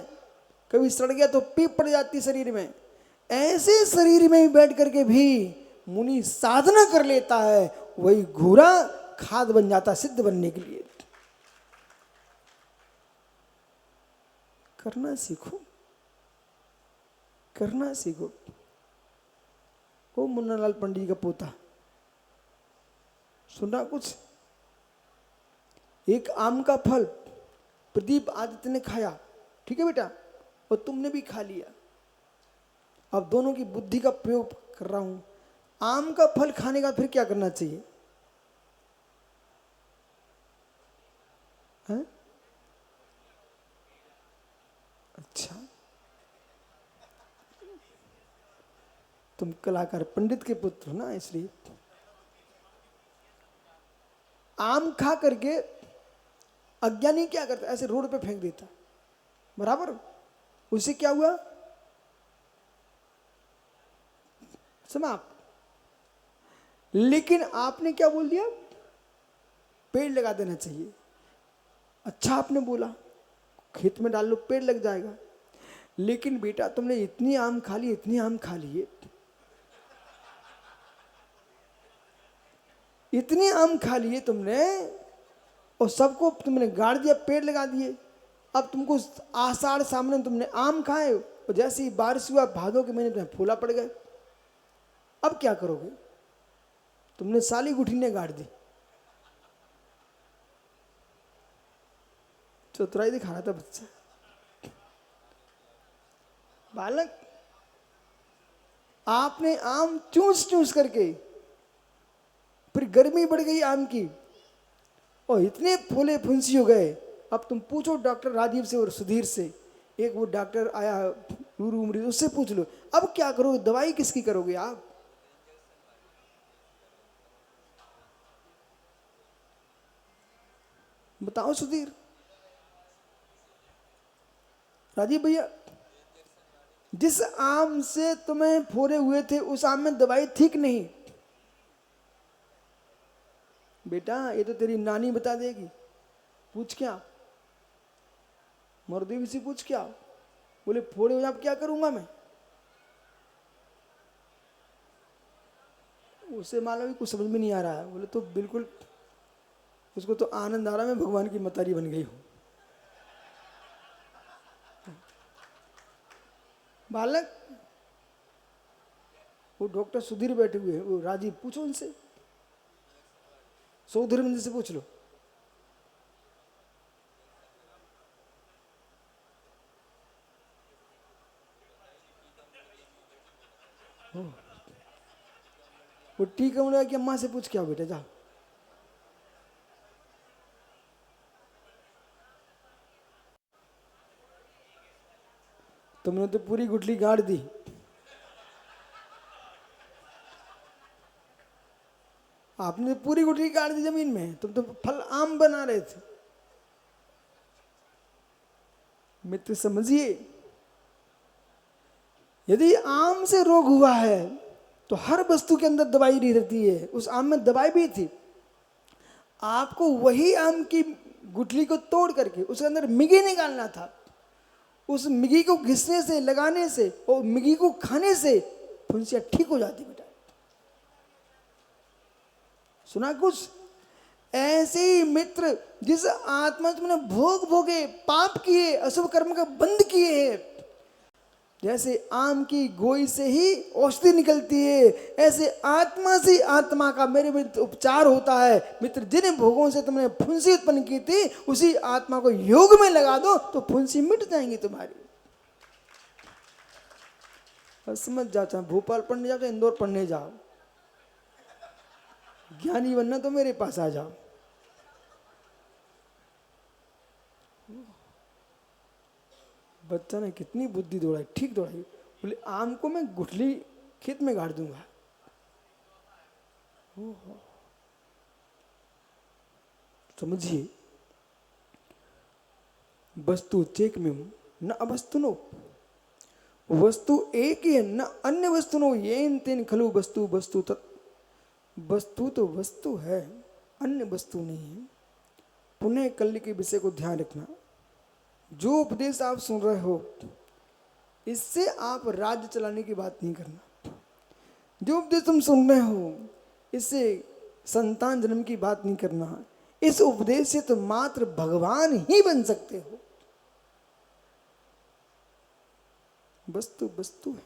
कभी सड़ गया तो पीप पड़ जाती शरीर में। ऐसे शरीर में बैठ करके भी मुनि साधना कर लेता है, वही घूरा खाद बन जाता सिद्ध बनने के लिए। करना सीखो, करना सीखो। ओ मुन्नालाल पंडित जी का पोता, सुना कुछ? एक आम का फल प्रदीप आदित्य ने खाया, ठीक है बेटा, और तुमने भी खा लिया। अब दोनों की बुद्धि का प्रयोग कर रहा हूं। आम का फल खाने का फिर क्या करना चाहिए? है? अच्छा, तुम कलाकार पंडित के पुत्र हो ना, इसलिए आम खा करके अज्ञानी क्या करता, ऐसे रोड पे फेंक देता, बराबर। उससे क्या हुआ? समाप्त। लेकिन आपने क्या बोल दिया? पेड़ लगा देना चाहिए। अच्छा आपने बोला, खेत में डाल लो पेड़ लग जाएगा। लेकिन बेटा तुमने इतनी आम खा ली, इतनी आम खा लिए, इतने आम खा लिए तुमने और सबको तुमने गाड़ दिया, पेड़ लगा दिए। अब तुमको आषाढ़ सामने तुमने आम खाए और जैसे ही बारिश हुआ भादों के महीने तुम्हें फूला पड़ गए। अब क्या करोगे? तुमने साली गुठी ने गाड़ दी। चतुराई दिखा रहा था बच्चा। बालक, आपने आम चूस चूस करके, फिर गर्मी बढ़ गई आम की और इतने फूले फुंसी हो गए। अब तुम पूछो डॉक्टर राजीव से और सुधीर से, एक वो डॉक्टर आया रूरू उमरी, उससे पूछ लो अब क्या करोगे, दवाई किसकी करोगे आप? बताओ सुधीर, राजीव भैया, जिस आम से तुम्हें फोड़े हुए थे उस आम में दवाई ठीक नहीं। बेटा ये तो तेरी नानी बता देगी, पूछ क्या, मरदेवी से पूछ क्या। बोले फोड़े हुए आप क्या करूंगा मैं? उसे मालूम कुछ समझ में नहीं आ रहा है। बोले तो बिल्कुल, उसको तो आनंद आ रहा, मैं भगवान की मतारी बन गई हूं। बालक, वो डॉक्टर सुधीर बैठे हुए हैं, वो राजीव, पूछो उनसे, सौधर्मेंद्र से पूछ लो। वो ठीक है कि अम्मा से पूछ क्या बेटा, जा। तुमने तो पूरी गुठली गाड़ दी। आपने पूरी गुठली गाड़ दी जमीन में, तुम तो फल आम बना रहे थे। मित्र समझिए, यदि आम से रोग हुआ है तो हर वस्तु के अंदर दवाई नहीं रहती है। उस आम में दवाई भी थी। आपको वही आम की गुठली को तोड़ करके उसके अंदर मिगी निकालना था। उस मिगी को घिसने से, लगाने से और मिगी को खाने से फुंसियां ठीक हो जाती बेटा। सुना कुछ? ऐसे ही मित्र, जिस आत्मा तुमने भोग भोगे, पाप किए, अशुभ कर्म का बंद किए हैं, जैसे आम की गोई से ही औषधि निकलती है, ऐसे आत्मा से आत्मा का मेरे मित्र उपचार होता है। मित्र, जिन भोगों से तुमने फुंसी उत्पन्न की थी उसी आत्मा को योग में लगा दो तो फुंसी मिट जाएंगी तुम्हारी। समझ जाओ, चाहे भोपाल पढ़ने जाओ चाहे इंदौर पढ़ने जाओ, ज्ञानी बनना तो मेरे पास आ जाओ। बच्चा ने कितनी बुद्धि दौड़ाई, ठीक दौड़ाई। बोले आम को मैं गुठली खेत में गाड़ दूंगा। समझिए, वस्तु चेक में न अवस्तु नो, वस्तु एक ही है न अन्य वस्तु नो, येन तेन खलु वस्तु वस्तु तत्। वस्तु तो वस्तु है, अन्य वस्तु नहीं है। पुनः कल के विषय को ध्यान रखना। जो उपदेश आप सुन रहे हो इससे आप राज्य चलाने की बात नहीं करना। जो उपदेश तुम सुन रहे हो इससे संतान जन्म की बात नहीं करना। इस उपदेश से तो मात्र भगवान ही बन सकते हो। वस्तु वस्तु है।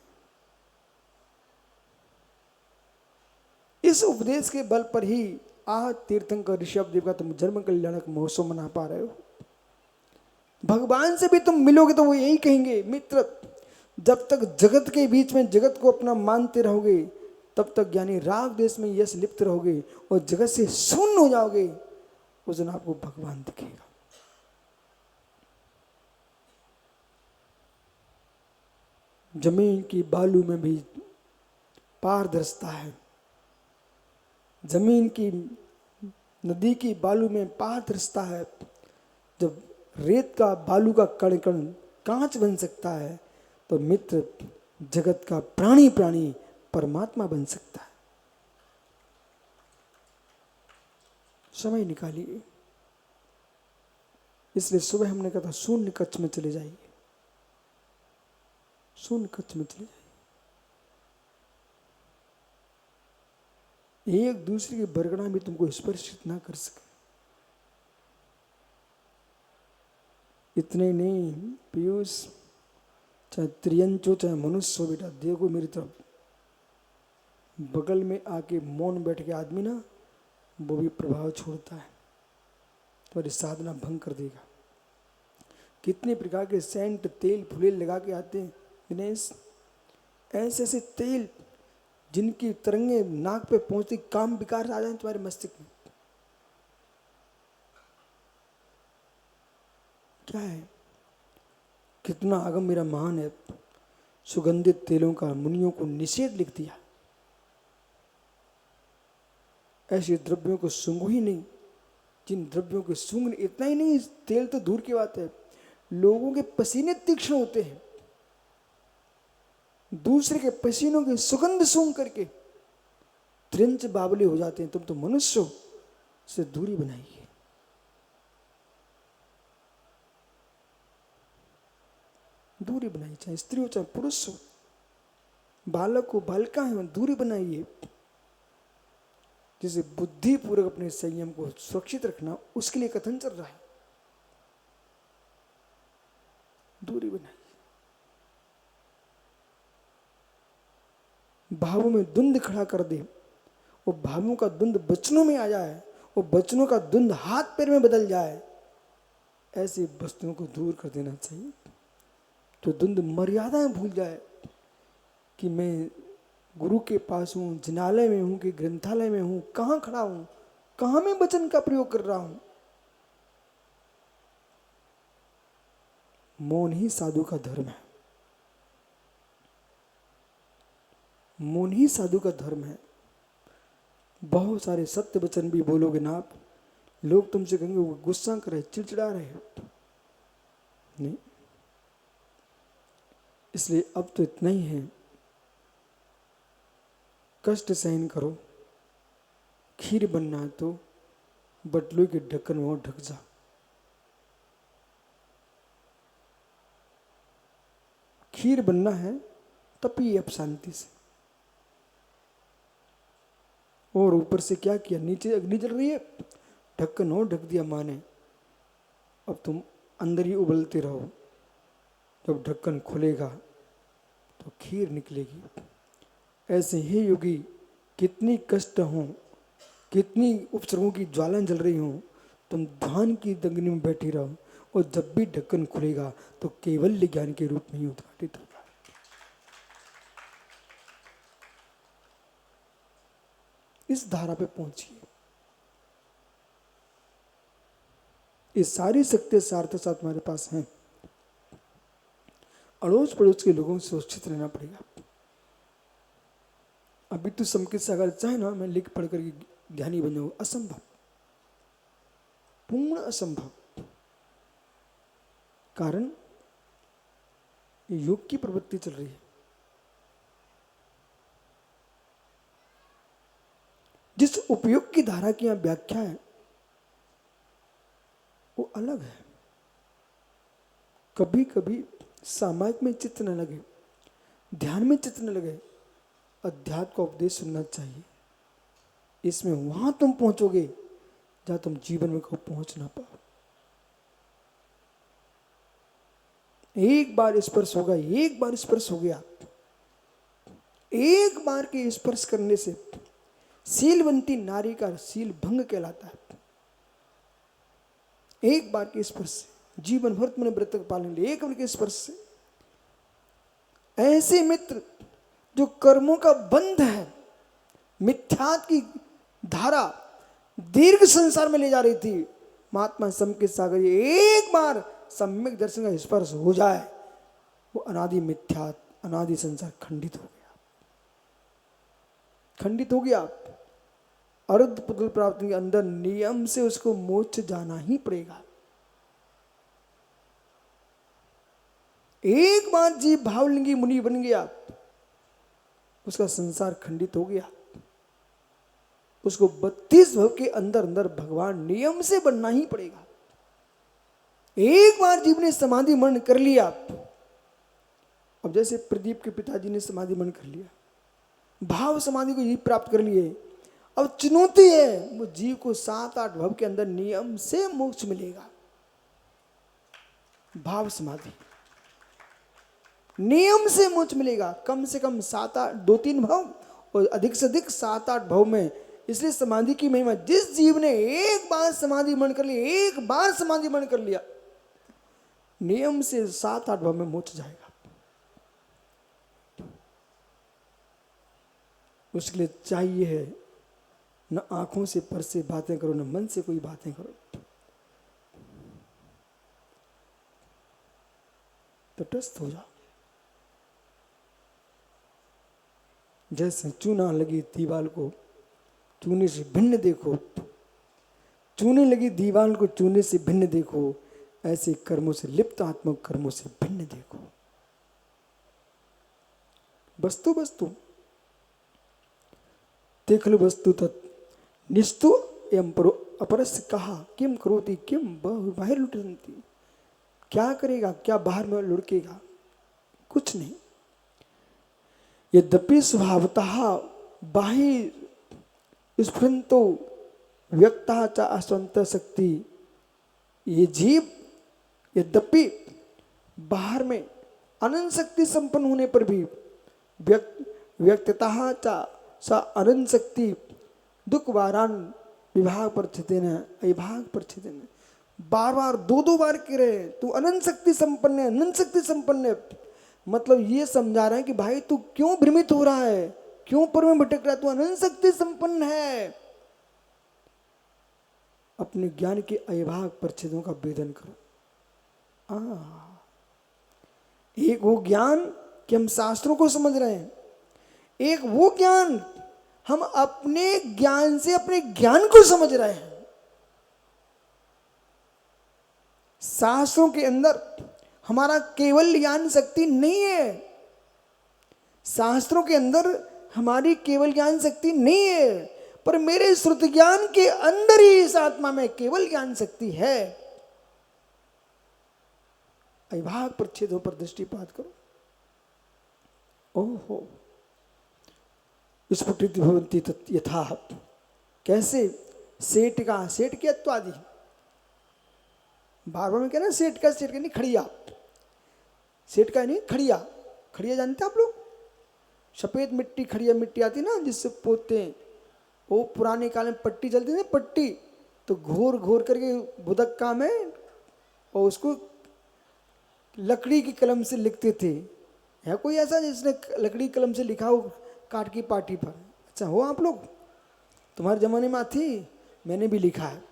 इस उपदेश के बल पर ही आह तीर्थंकर ऋषभ देव का तुम जन्म कल्याणक महोत्सव मना पा रहे हो। भगवान से भी तुम मिलोगे तो वो यही कहेंगे, मित्र जब तक जगत के बीच में जगत को अपना मानते रहोगे तब तक ज्ञानी राग देश में यश लिप्त रहोगे और जगत से शून्य हो जाओगे, उस दिन आपको भगवान दिखेगा। जमीन की बालू में भी पारदर्शिता है। जमीन की, नदी की बालू में पारदर्शिता है। जब रेत का, बालू का कण कण कांच बन सकता है तो मित्र जगत का प्राणी प्राणी परमात्मा बन सकता है। समय निकालिए। इसलिए सुबह हमने कहा था शून्य कक्ष में चले जाइए, शून्य कक्ष में चले जाइए। एक दूसरे की बरगड़ा भी तुमको स्पर्शित ना कर सके। इतने ही नहीं पीयूष, चाहे त्रियंचो चाहे मनुष्य हो बेटा, देखो मेरी तरफ, बगल में आके मौन बैठ के आदमी ना वो भी प्रभाव छोड़ता है, तुम्हारी साधना भंग कर देगा। कितने प्रकार के सेंट तेल फुलेल लगा के आते हैं दिनेश, ऐसे ऐसे तेल जिनकी तरंगे नाक पे पहुंचती काम विकार आ जाए तुम्हारे मस्तिष्क में। क्या है, कितना आगम मेरा महान है, सुगंधित तेलों का मुनियों को निषेध लिख दिया। ऐसे द्रव्यों को सूंघो ही नहीं, जिन द्रव्यों को सूंघ, इतना ही नहीं, तेल तो दूर की बात है, लोगों के पसीने तीक्ष्ण होते हैं, दूसरे के पसीनों की सुगंध सूंघ करके त्रिंच बावले हो जाते हैं। तुम तो मनुष्य हो, से दूरी बनाइए। दूरी बनाइए, चाहे स्त्री हो चाहे पुरुष हो, बालक हो बालिका हो, दूरी बनाइए। जिसे बुद्धिपूर्वक अपने संयम को सुरक्षित रखना, उसके लिए कथन चल रहा है। दूरी बनाइए। भावों में द्वंद खड़ा कर दे, वो भावों का द्वंद वचनों में आ जाए, वो वचनों का द्वंद हाथ पैर में बदल जाए, ऐसी वस्तुओं को दूर कर देना चाहिए। तो द्वंद मर्यादाएं भूल जाए कि मैं गुरु के पास हूं, जिनालय में हूं कि ग्रंथालय में हूं, कहां खड़ा हूं, कहां मैं वचन का प्रयोग कर रहा हूं। मौन ही साधु का धर्म है, मौन ही साधु का धर्म है। बहुत सारे सत्य वचन भी बोलोगे ना आप, लोग तुमसे कहेंगे वो गुस्सा कर रहे, चिड़चिड़ा रहे, नहीं। इसलिए अब तो इतना ही है, कष्ट सहन करो। खीर बनना है तो बटलू के ढक्कन में ढक जा। खीर बनना है तब पिए अब शांति से। और ऊपर से क्या किया, नीचे अग्नि जल रही है, ढक्कन और ढक दिया माँ ने, अब तुम अंदर ही उबलते रहो। जब ढक्कन खुलेगा तो खीर निकलेगी। ऐसे ही योगी, कितनी कष्ट हो, कितनी उपसर्गों की ज्वाला जल रही हो, तुम ध्यान की दंगनी में बैठी रहो, और जब भी ढक्कन खुलेगा तो केवल ज्ञान के रूप में ही उद्घाटित होगा। इस धारा पे पहुंचिए। ये सारी शक्ति सार्थ साथ हमारे पास हैं। अड़ोस पड़ोस के लोगों से सुरक्षित रहना पड़ेगा। अभी तो समकित से अगर चाहे ना मैं लिख पढ़ करके ध्यानी बन जाऊँ, असंभव, पूर्ण असंभव। कारण योग की प्रवृत्ति चल रही है। जिस उपयोग की धारा की यहां व्याख्या है वो अलग है। कभी कभी सामायिक में चित्त न लगे, ध्यान में चित्त न लगे, अध्यात्म का उपदेश सुनना चाहिए। इसमें वहां तुम पहुंचोगे जहां तुम जीवन में कभी पहुंच ना पाओ। एक बार स्पर्श होगा, एक बार स्पर्श हो गया, एक बार के स्पर्श करने से शीलवंती नारी का शील भंग कहलाता है। एक बार के स्पर्श से जीवन भर तुमने व्रत का पालन लिया, एक बार के स्पर्श से। ऐसे मित्र जो कर्मों का बंध है, मिथ्यात की धारा दीर्घ संसार में ले जा रही थी, महात्मा समकित सागर एक बार सम्यक दर्शन का स्पर्श हो जाए, वो अनादि मिथ्यात, अनादि संसार खंडित हो गया, खंडित हो गया। अर्ध पुतल प्राप्ति के अंदर नियम से उसको मोक्ष जाना ही पड़ेगा। एक बार जीव भावलिंगी मुनि बन गया, उसका संसार खंडित हो गया। उसको 32 भव के अंदर अंदर भगवान नियम से बनना ही पड़ेगा। एक बार जीव ने समाधि मन कर लिया, अब जैसे प्रदीप के पिताजी ने समाधि मन कर लिया, भाव समाधि को ही प्राप्त कर लिए, अब चुनौती है, वो जीव को 7-8 भव के अंदर नियम से मोक्ष मिलेगा। भाव समाधि नियम से मोक्ष मिलेगा, कम से कम 7-8 2-3 भव और अधिक से अधिक 7-8 भव में। इसलिए समाधि की महिमा, जिस जीव ने एक बार समाधि मन कर लिया, एक बार समाधि मन कर लिया, नियम से 7-8 भव में मोक्ष जाएगा। उसके लिए चाहिए है न आंखों से पर से बातें करो, न मन से कोई बातें करो, तटस्थ हो जाओ। जैसे चूना लगी दीवार को चूने से भिन्न देखो, चूने लगी दीवार को चूने से भिन्न देखो, ऐसे कर्मों से लिप्त आत्मक कर्मों से भिन्न देखो। वस्तु वस्तु देख लो, वस्तु तत् निस्तु एवं परो अपरस्य कहा किम करोति किम बाहर लुटती, क्या करेगा, क्या बाहर में लुढ़केगा, कुछ नहीं। यद्यपि स्वभावतः बाह्य स्फुरंतो व्यक्ता च अस्वंत शक्ति, ये जीव यद्यपि बाहर में अनंत शक्ति संपन्न होने पर भी व्यक्ततः च स अनंत शक्ति दुख वारान विभाग पर छिदेन अविभाग पर छिदेन, बार बार 2-2 बार कह रहे हैं तू अनंत शक्ति संपन्न है, अनंत शक्ति संपन्न है। मतलब ये समझा रहे हैं कि भाई तू क्यों भ्रमित हो रहा है, क्यों पर में भटक रहा है, तू अनंत शक्ति संपन्न है। अपने ज्ञान के अविभाग परिच्छेदों का भेदन करो। एक वो ज्ञान कि हम शास्त्रों को समझ रहे हैं, एक वो ज्ञान हम अपने ज्ञान से अपने ज्ञान को समझ रहे हैं। शास्त्रों के अंदर हमारा केवल ज्ञान शक्ति नहीं है, शास्त्रों के अंदर हमारी केवल ज्ञान शक्ति नहीं है, पर मेरे श्रुति ज्ञान के अंदर ही इस आत्मा में केवल ज्ञान शक्ति है। अविभाग परिच्छेदों पर दृष्टिपात करो। ओहो स्फुटित भवन्ति यथा, कैसे सेठ का सेठ के अत्वादि, बार बार में कहना सेठ का नहीं खड़िया, सेठ का नहीं खड़िया, खड़िया जानते आप लोग, सफेद मिट्टी खड़िया मिट्टी आती ना जिससे पोतते हैं, वो पुराने काल में पट्टी चलती थी पट्टी, तो घोर घोर करके बुदक्का में और उसको लकड़ी की कलम से लिखते थे। है कोई ऐसा जिसने लकड़ी कलम से लिखा हो काट की पाटी पर? अच्छा हो आप लोग, तुम्हारे जमाने में थी, मैंने भी लिखा है।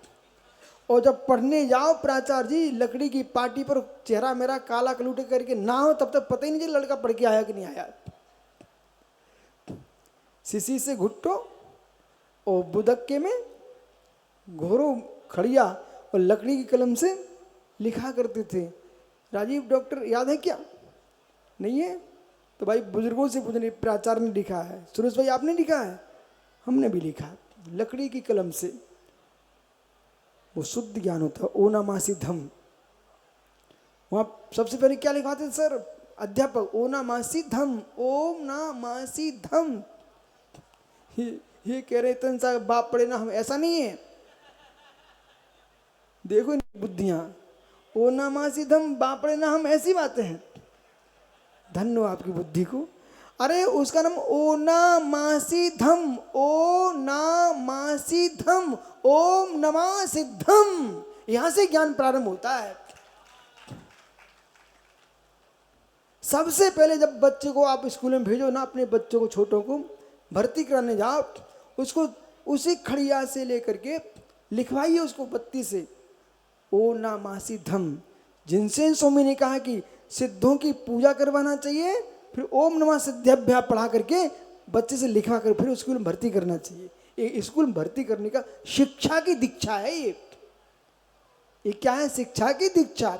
और जब पढ़ने जाओ प्राचार्य जी लकड़ी की पाटी पर चेहरा मेरा काला कलूटे करके ना हो, तब तक पता ही नहीं लड़का पढ़ के आया कि नहीं आया। सीसी से घुट्टो और बुदक्के में घोरो खड़िया और लकड़ी की कलम से लिखा करते थे। राजीव डॉक्टर याद है क्या? नहीं है तो भाई बुजुर्गों से पूछने, प्राचार्य ने लिखा है, सुरेश भाई आपने लिखा है, हमने भी लिखा, लकड़ी की कलम से। वो शुद्ध ज्ञान होता है, ओनामासी धम। वहां सबसे पहले क्या लिखवाते थे सर अध्यापक? ओनामासी धम, ओम नामासी धम। ये कह रहे तन सा बाप पड़े ना हम, ऐसा नहीं है। देखो इन बुद्धियां, ओनामासी धम बाप पड़े ना हम, ऐसी बातें हैं। धन्य आपकी बुद्धि को। अरे उसका नाम ओनामासी धम, ओनामासी धम, ओम नमः सिद्धम, यहां से ज्ञान प्रारंभ होता है। सबसे पहले जब बच्चे को आप स्कूल में भेजो ना, अपने बच्चों को छोटों को भर्ती कराने जाओ, उसको उसी खड़िया से लेकर के लिखवाइए उसको बत्ती से, ओनामासी धम। जिनसे स्वामी ने कहा कि सिद्धों की पूजा करवाना चाहिए, फिर ओम नमः सिद्धाभ्या पढ़ा करके बच्चे से लिखवा कर फिर स्कूल में भर्ती करना चाहिए। ये स्कूल में भर्ती करने का शिक्षा की दीक्षा है। ये क्या है? शिक्षा की दीक्षा।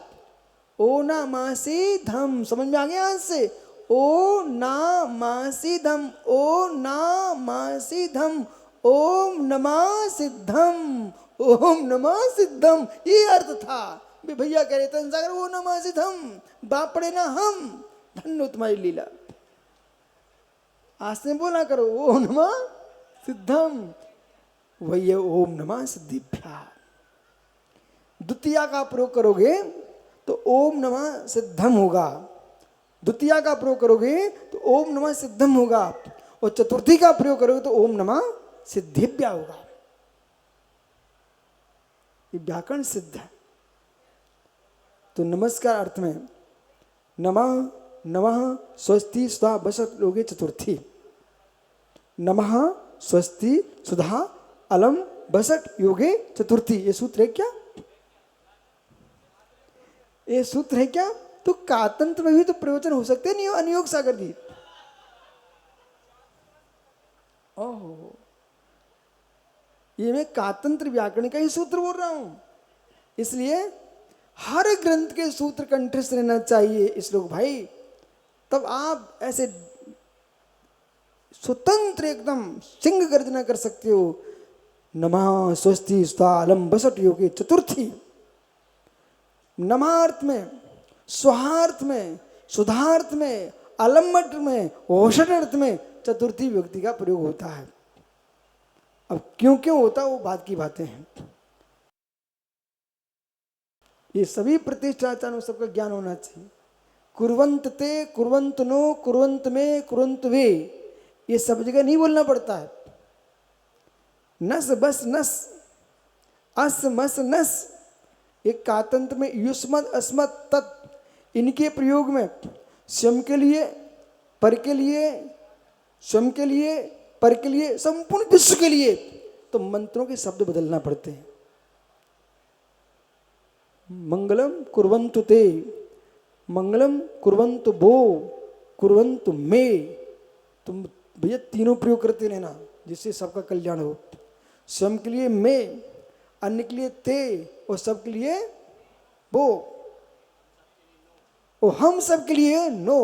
ओनामासी धम, समझ में आ गया आज से? ओनामासी धम, ओनामासी धम, ओम नमः सिद्धम, ओम नमः सिद्धम, ये अर्थ था। भैया कह रहे थे सागर वो नमः सिद्धम, बाप पड़े ना हम, धन्य तुम्हारी लीला। आज से बोला करो ओ नमः सिद्धम। वही है ओम नमः सिद्धिभ्या। द्वितीया का प्रयोग करोगे तो ओम नमः सिद्धम होगा, द्वितीया का प्रयोग करोगे तो ओम नमः सिद्धम होगा, और चतुर्थी का प्रयोग करोगे तो ओम नमः सिद्धिभ्या होगा। ये व्याकरण सिद्ध है। तो नमस्कार अर्थ में नमः नमः स्वस्ति सुधा बसत लोगे चतुर्थी, नमः स्वस्ति सुधा अलम बसट योगे चतुर्थी। ये सूत्र है क्या? ये सूत्र है क्या? तो कातंत्र में भी तो प्रवचन हो सकते नहीं, अनियोग सागर जी। ओहो, ये मैं कातंत्र व्याकरण का ही सूत्र बोल रहा हूं, इसलिए हर ग्रंथ के सूत्र कंठस्थ रहना चाहिए इस लोग भाई, तब आप ऐसे स्वतंत्र एकदम सिंह गर्जना कर सकते हो। नमः स्वस्ति स्थालम बसट योगे चतुर्थी। नमार्थ में, स्वाहार्थ में, सुधार्थ में, अलम्मट में, औषध अर्थ में चतुर्थी व्यक्ति का प्रयोग होता है। अब क्यों क्यों होता है वो बात की बातें हैं। ये सभी प्रतिष्ठाचार्यों सबका ज्ञान होना चाहिए। कुर्वंत ते, कुर्वंत नो, कुर्वंत में, कुर्वंत वे, ये सब जगह नहीं बोलना पड़ता है। नस बस नस, अस मस नस, एक कातंत्र में युष्मत अस्मत तत्, इनके प्रयोग में स्वयं के लिए, पर के लिए, स्वयं के लिए, पर के लिए, संपूर्ण विश्व के लिए, तो मंत्रों के शब्द बदलना पड़ते हैं। मंगलम कुर्वन्तु ते, मंगलम कुर्वन्तु वो, कुर्वन्तु मे। तुम भैया तीनों प्रयोग करते रहना जिससे सबका कल्याण हो। स्वयं के लिए मैं, अन्य के लिए ते, और सबके लिए वो, और हम सबके लिए नो।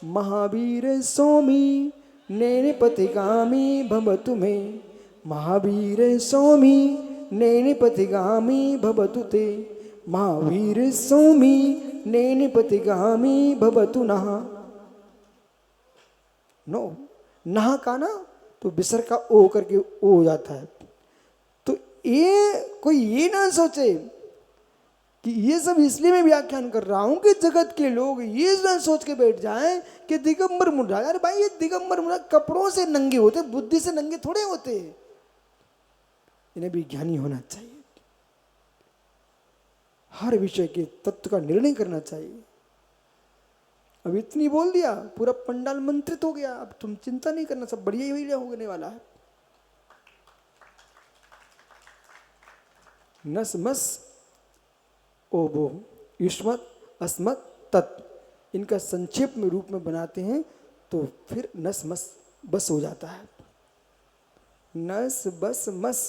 महावीर स्वामी नैन पथिगामी भवतु मे, महावीर स्वामी नैन पथिगामी भवतु ते, महावीर स्वामी नैन पथिगामी भवतु नः। नो, नहा का ना तो बिसर का ओ करके ओ हो जाता है। तो ये कोई ये ना सोचे कि ये सब इसलिए मैं व्याख्यान कर रहा हूं कि जगत के लोग ये ना सोच के बैठ जाएं कि दिगंबर मुंडा, अरे भाई ये दिगंबर मुंडा कपड़ों से नंगे होते, बुद्धि से नंगे थोड़े होते। इन्हें भी ज्ञानी होना चाहिए, हर विषय के तत्व का निर्णय करना चाहिए। अब इतनी बोल दिया, पूरा पंडाल मंत्रित हो गया। अब तुम चिंता नहीं करना, सब बढ़िया ही होने वाला है। नस मस ओ वो, युष्मत अस्मत तत्, इनका संक्षेप में रूप में बनाते हैं तो फिर नस मस बस हो जाता है। नस बस मस,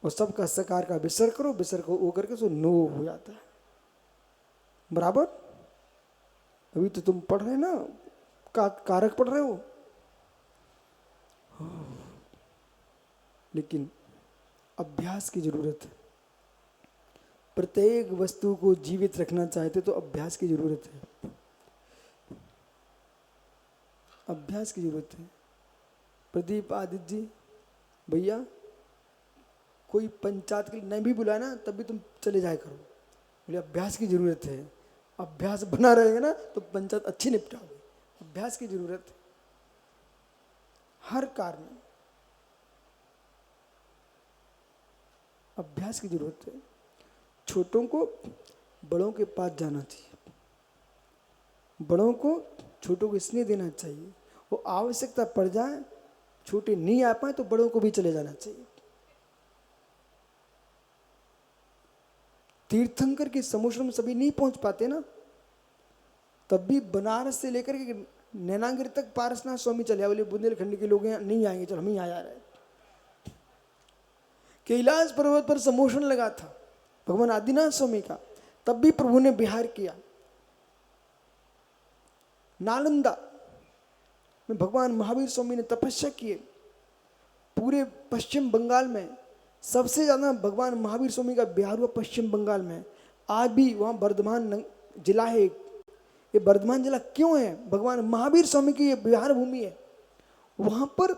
और सबका सकार का विसर करो, विसर को ओ करके सो नो हो जाता है। बराबर। अभी तो तुम पढ़ रहे ना, कारक पढ़ रहे हो, लेकिन अभ्यास की जरूरत है। प्रत्येक वस्तु को जीवित रखना चाहते तो अभ्यास की जरूरत है, अभ्यास की जरूरत है। प्रदीप आदित्य जी भैया, कोई पंचायत के लिए नहीं भी बुलाया ना तब भी तुम चले जाया करो, बोले अभ्यास की जरूरत है। अभ्यास बना रहेगा ना तो पंचायत अच्छी निपटाओगे। अभ्यास की जरूरत है हर कार्य में, अभ्यास की जरूरत है। छोटों को बड़ों के पास जाना चाहिए, बड़ों को छोटों को स्नेह देना चाहिए। वो आवश्यकता पड़ जाए, छोटे नहीं आ पाए तो बड़ों को भी चले जाना चाहिए। तीर्थंकर के समुद्र में सभी नहीं पहुंच पाते ना, तब भी बनारस से लेकर के नैनागिरी तक पारसनाथ स्वामी चले, बोले बुंदेलखंड के लोग नहीं आएंगे, चलो हम ही आ जा रहे हैं। कैलाश पर्वत पर समोषण लगा था भगवान आदिनाथ स्वामी का, तब भी प्रभु ने विहार किया। नालंदा में भगवान महावीर स्वामी ने तपस्या किए। पूरे पश्चिम बंगाल में सबसे ज्यादा भगवान महावीर स्वामी का विहार हुआ पश्चिम बंगाल में। आज भी वहाँ बर्धमान जिला है। ये बर्धमान जिला क्यों है? भगवान महावीर स्वामी की ये विहार भूमि है। वहाँ पर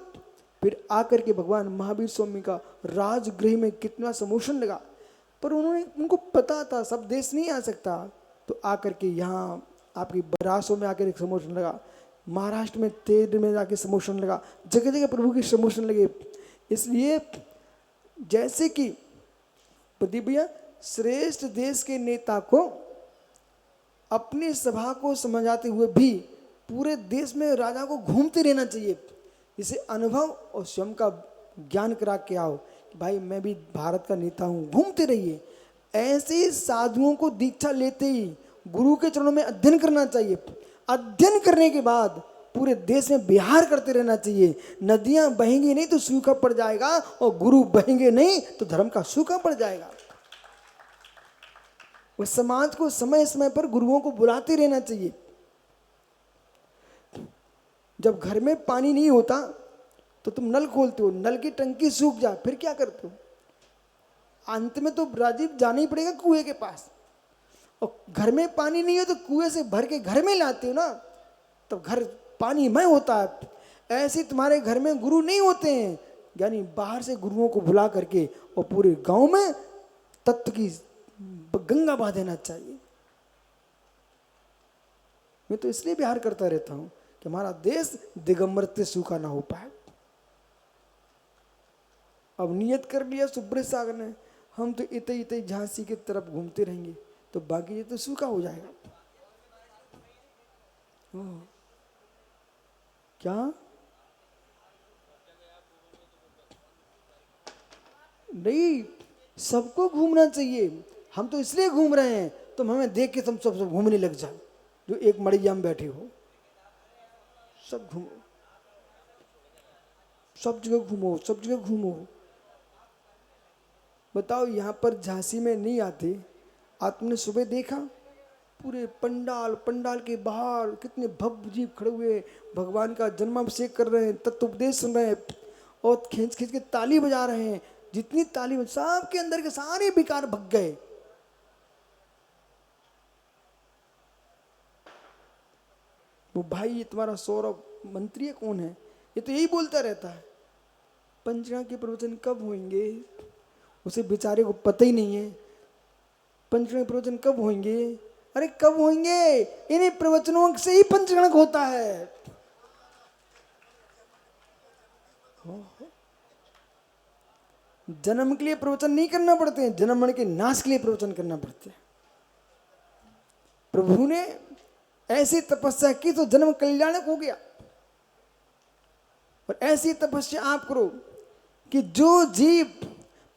फिर आकर के भगवान महावीर स्वामी का राजगृह में कितना समोशन लगा, पर उनको पता था सब देश नहीं आ सकता, तो आकर के यहाँ आपकी बरासों में आकर एक समोशन लगा, महाराष्ट्र में तेज में जाके समोशन लगा, जगह जगह प्रभु के समोशन लगे। इसलिए जैसे कि प्रदीप भैया श्रेष्ठ देश के नेता को अपनी सभा को समझाते हुए भी पूरे देश में राजा को घूमते रहना चाहिए, इसे अनुभव और स्वयं का ज्ञान करा के आओ कि भाई मैं भी भारत का नेता हूँ, घूमते रहिए। ऐसे साधुओं को दीक्षा लेते ही गुरु के चरणों में अध्ययन करना चाहिए, अध्ययन करने के बाद पूरे देश में विहार करते रहना चाहिए। नदियां बहेंगी नहीं तो सूखा पड़ जाएगा, और गुरु बहेंगे नहीं तो धर्म का सूखा पड़ जाएगा। वह समाज को समय समय पर गुरुओं को बुलाते रहना चाहिए। जब घर में पानी नहीं होता तो तुम नल खोलते हो, नल की टंकी सूख जा, फिर क्या करते हो? अंत में तो राजीव जाना ही पड़ेगा कुएं के पास, और घर में पानी नहीं हो तो कुएं से भर के घर में लाते हो ना, तब घर पानीमय होता है। ऐसे तुम्हारे घर में गुरु नहीं होते हैं, यानी बाहर से गुरुओं को बुला करके और पूरे गांव में तत्व की गंगा बहा देना चाहिए। मैं तो इसलिए बिहार करता रहता हूं कि हमारा देश दिगंबर से सूखा ना हो पाए। अब नियत कर लिया सुब्रत सागर ने, हम तो इतने इतने झांसी की तरफ घूमते रहेंगे, तो बाकी ये तो सूखा हो जाएगा। क्या नहीं, सबको घूमना चाहिए। हम तो इसलिए घूम रहे हैं तुम हमें देख के तुम सब घूमने लग जाओ, जो एक मड़िया में बैठे हो। सब घूमो, सब जगह घूमो, सब जगह घूमो। बताओ यहाँ पर झांसी में नहीं आते, आज तुमने सुबह देखा पूरे पंडाल, पंडाल के बाहर कितने भव्य जीव खड़े हुए भगवान का जन्माभिषेक कर रहे हैं, तत्वोपदेश सुन रहे हैं, और खींच खींच के ताली बजा रहे हैं। जितनी ताली, सबके अंदर के सारे विकार भग गए। वो भाई ये तुम्हारा सौरभ मंत्री है कौन है, ये तो यही बोलता रहता है पंचगंगा के प्रवचन कब होंगे, उसे बेचारे को पता ही नहीं है पंचगंगा के प्रवचन कब होंगे। अरे कब होंगे, इन्हीं प्रवचनों से ही पंचगणक होता है। जन्म के लिए प्रवचन नहीं करना पड़ते हैं, जन्म मरण के नाश के लिए प्रवचन करना पड़ते हैं। प्रभु ने ऐसी तपस्या की तो जन्म कल्याणक हो गया, और ऐसी तपस्या आप करो कि जो जीव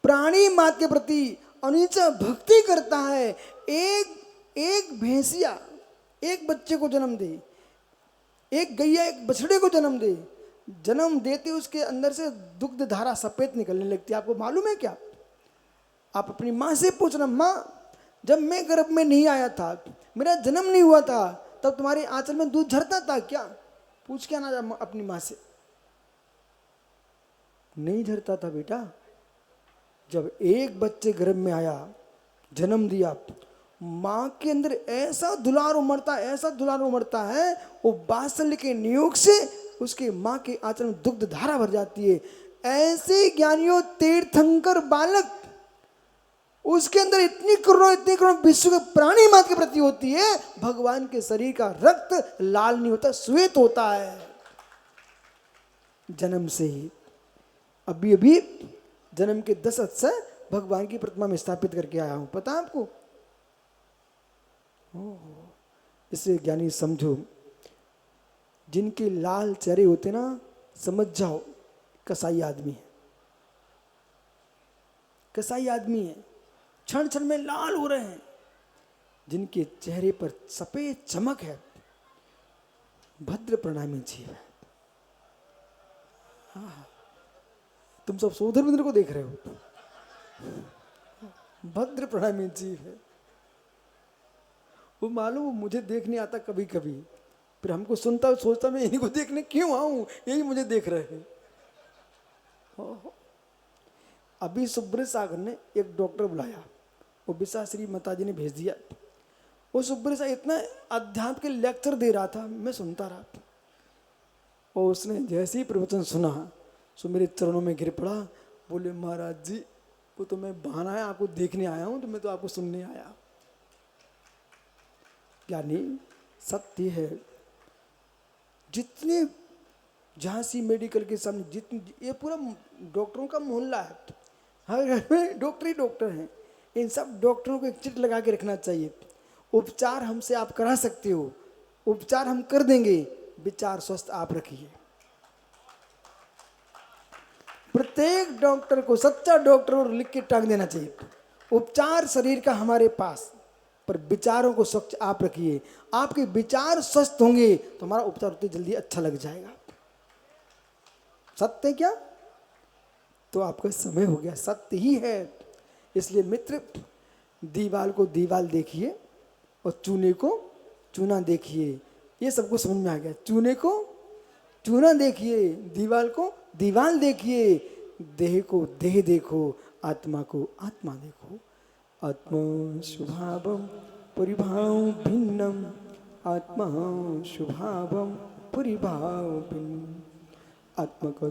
प्राणी मात के प्रति अनिचा भक्ति करता है, एक भैंसिया एक बच्चे को जन्म दे, एक गैया एक बछड़े को जन्म दे, जन्म देते उसके अंदर से दुग्ध धारा सफेद निकलने लगती है। आपको मालूम है क्या? आप अपनी माँ से पूछना, माँ जब मैं गर्भ में नहीं आया था, मेरा जन्म नहीं हुआ था, तब तुम्हारे आंचल में दूध झरता था क्या? पूछ के आना अपनी माँ से। नहीं झरता था बेटा। जब एक बच्चे गर्भ में आया, जन्म दिया, माँ के अंदर ऐसा दुलार उमड़ता, ऐसा दुलार उमड़ता है, वो बात्सल्य के नियोग से उसके माँ के आंचल में दुग्ध धारा भर जाती है। ऐसे ज्ञानियों तीर्थंकर बालक, उसके अंदर इतनी करुणा विश्व के प्राणी माँ के प्रति होती है। भगवान के शरीर का रक्त लाल नहीं होता, श्वेत होता है जन्म से ही। अभी अभी जन्म के 10 अक्षर भगवान की प्रतिमा में स्थापित करके आया हूं, पता है आपको? इसलिए ज्ञानी समझो, जिनके लाल चेहरे होते ना, समझ जाओ कसाई आदमी है, कसाई आदमी है, क्षण क्षण में लाल हो रहे हैं। जिनके चेहरे पर सफेद चमक है, भद्र प्रणामी जीव है। तुम सब सोधर मिंद्र को देख रहे हो, भद्र प्रणामी जीव है। वो मालूम, वो मुझे देखने आता कभी कभी, फिर हमको सुनता सोचता मैं इन्हीं को देखने क्यों आऊं, यही मुझे देख रहे हैं। अभी सुब्रत सागर ने एक डॉक्टर बुलाया, वो विशाश्री माताजी ने भेज दिया। वो सुब्रत सागर इतना अध्यात्म के लेक्चर दे रहा था, मैं सुनता रहा, और उसने जैसे ही प्रवचन सुना, सो मेरे चरणों में गिर पड़ा, बोले महाराज जी वो तो मैं बहाना है, आपको देखने आया हूँ, तो मैं तो आपको सुनने आया। यानी सत्य है, जितने झांसी मेडिकल के सामने जितने, ये पूरा डॉक्टरों का मोहल्ला है, हर घर में डॉक्टर ही डॉक्टर हैं। इन सब डॉक्टरों को एक चिट लगा के रखना चाहिए। उपचार हमसे आप करा सकते हो, उपचार हम कर देंगे, विचार स्वस्थ आप रखिए। प्रत्येक डॉक्टर को सच्चा डॉक्टर और लिख के टांग देना चाहिए, उपचार शरीर का हमारे पास, पर विचारों को स्वच्छ आप रखिए। आपके विचार स्वस्थ होंगे तो हमारा उपचार उतनी जल्दी अच्छा लग जाएगा। सत्य क्या? तो आपका समय हो गया, सत्य ही है। इसलिए मित्र, दीवाल को दीवाल देखिए और चूने को चूना देखिए। ये सबको समझ में आ गया? चूने को चूना देखिए, दीवाल को दीवाल देखिए, देह को देह देखो, आत्मा को आत्मा देखो। आत्मा शुभावम परिभाव भिन्नम, आत्मा शुभावम परिभाव भिन्नम। आत्मा का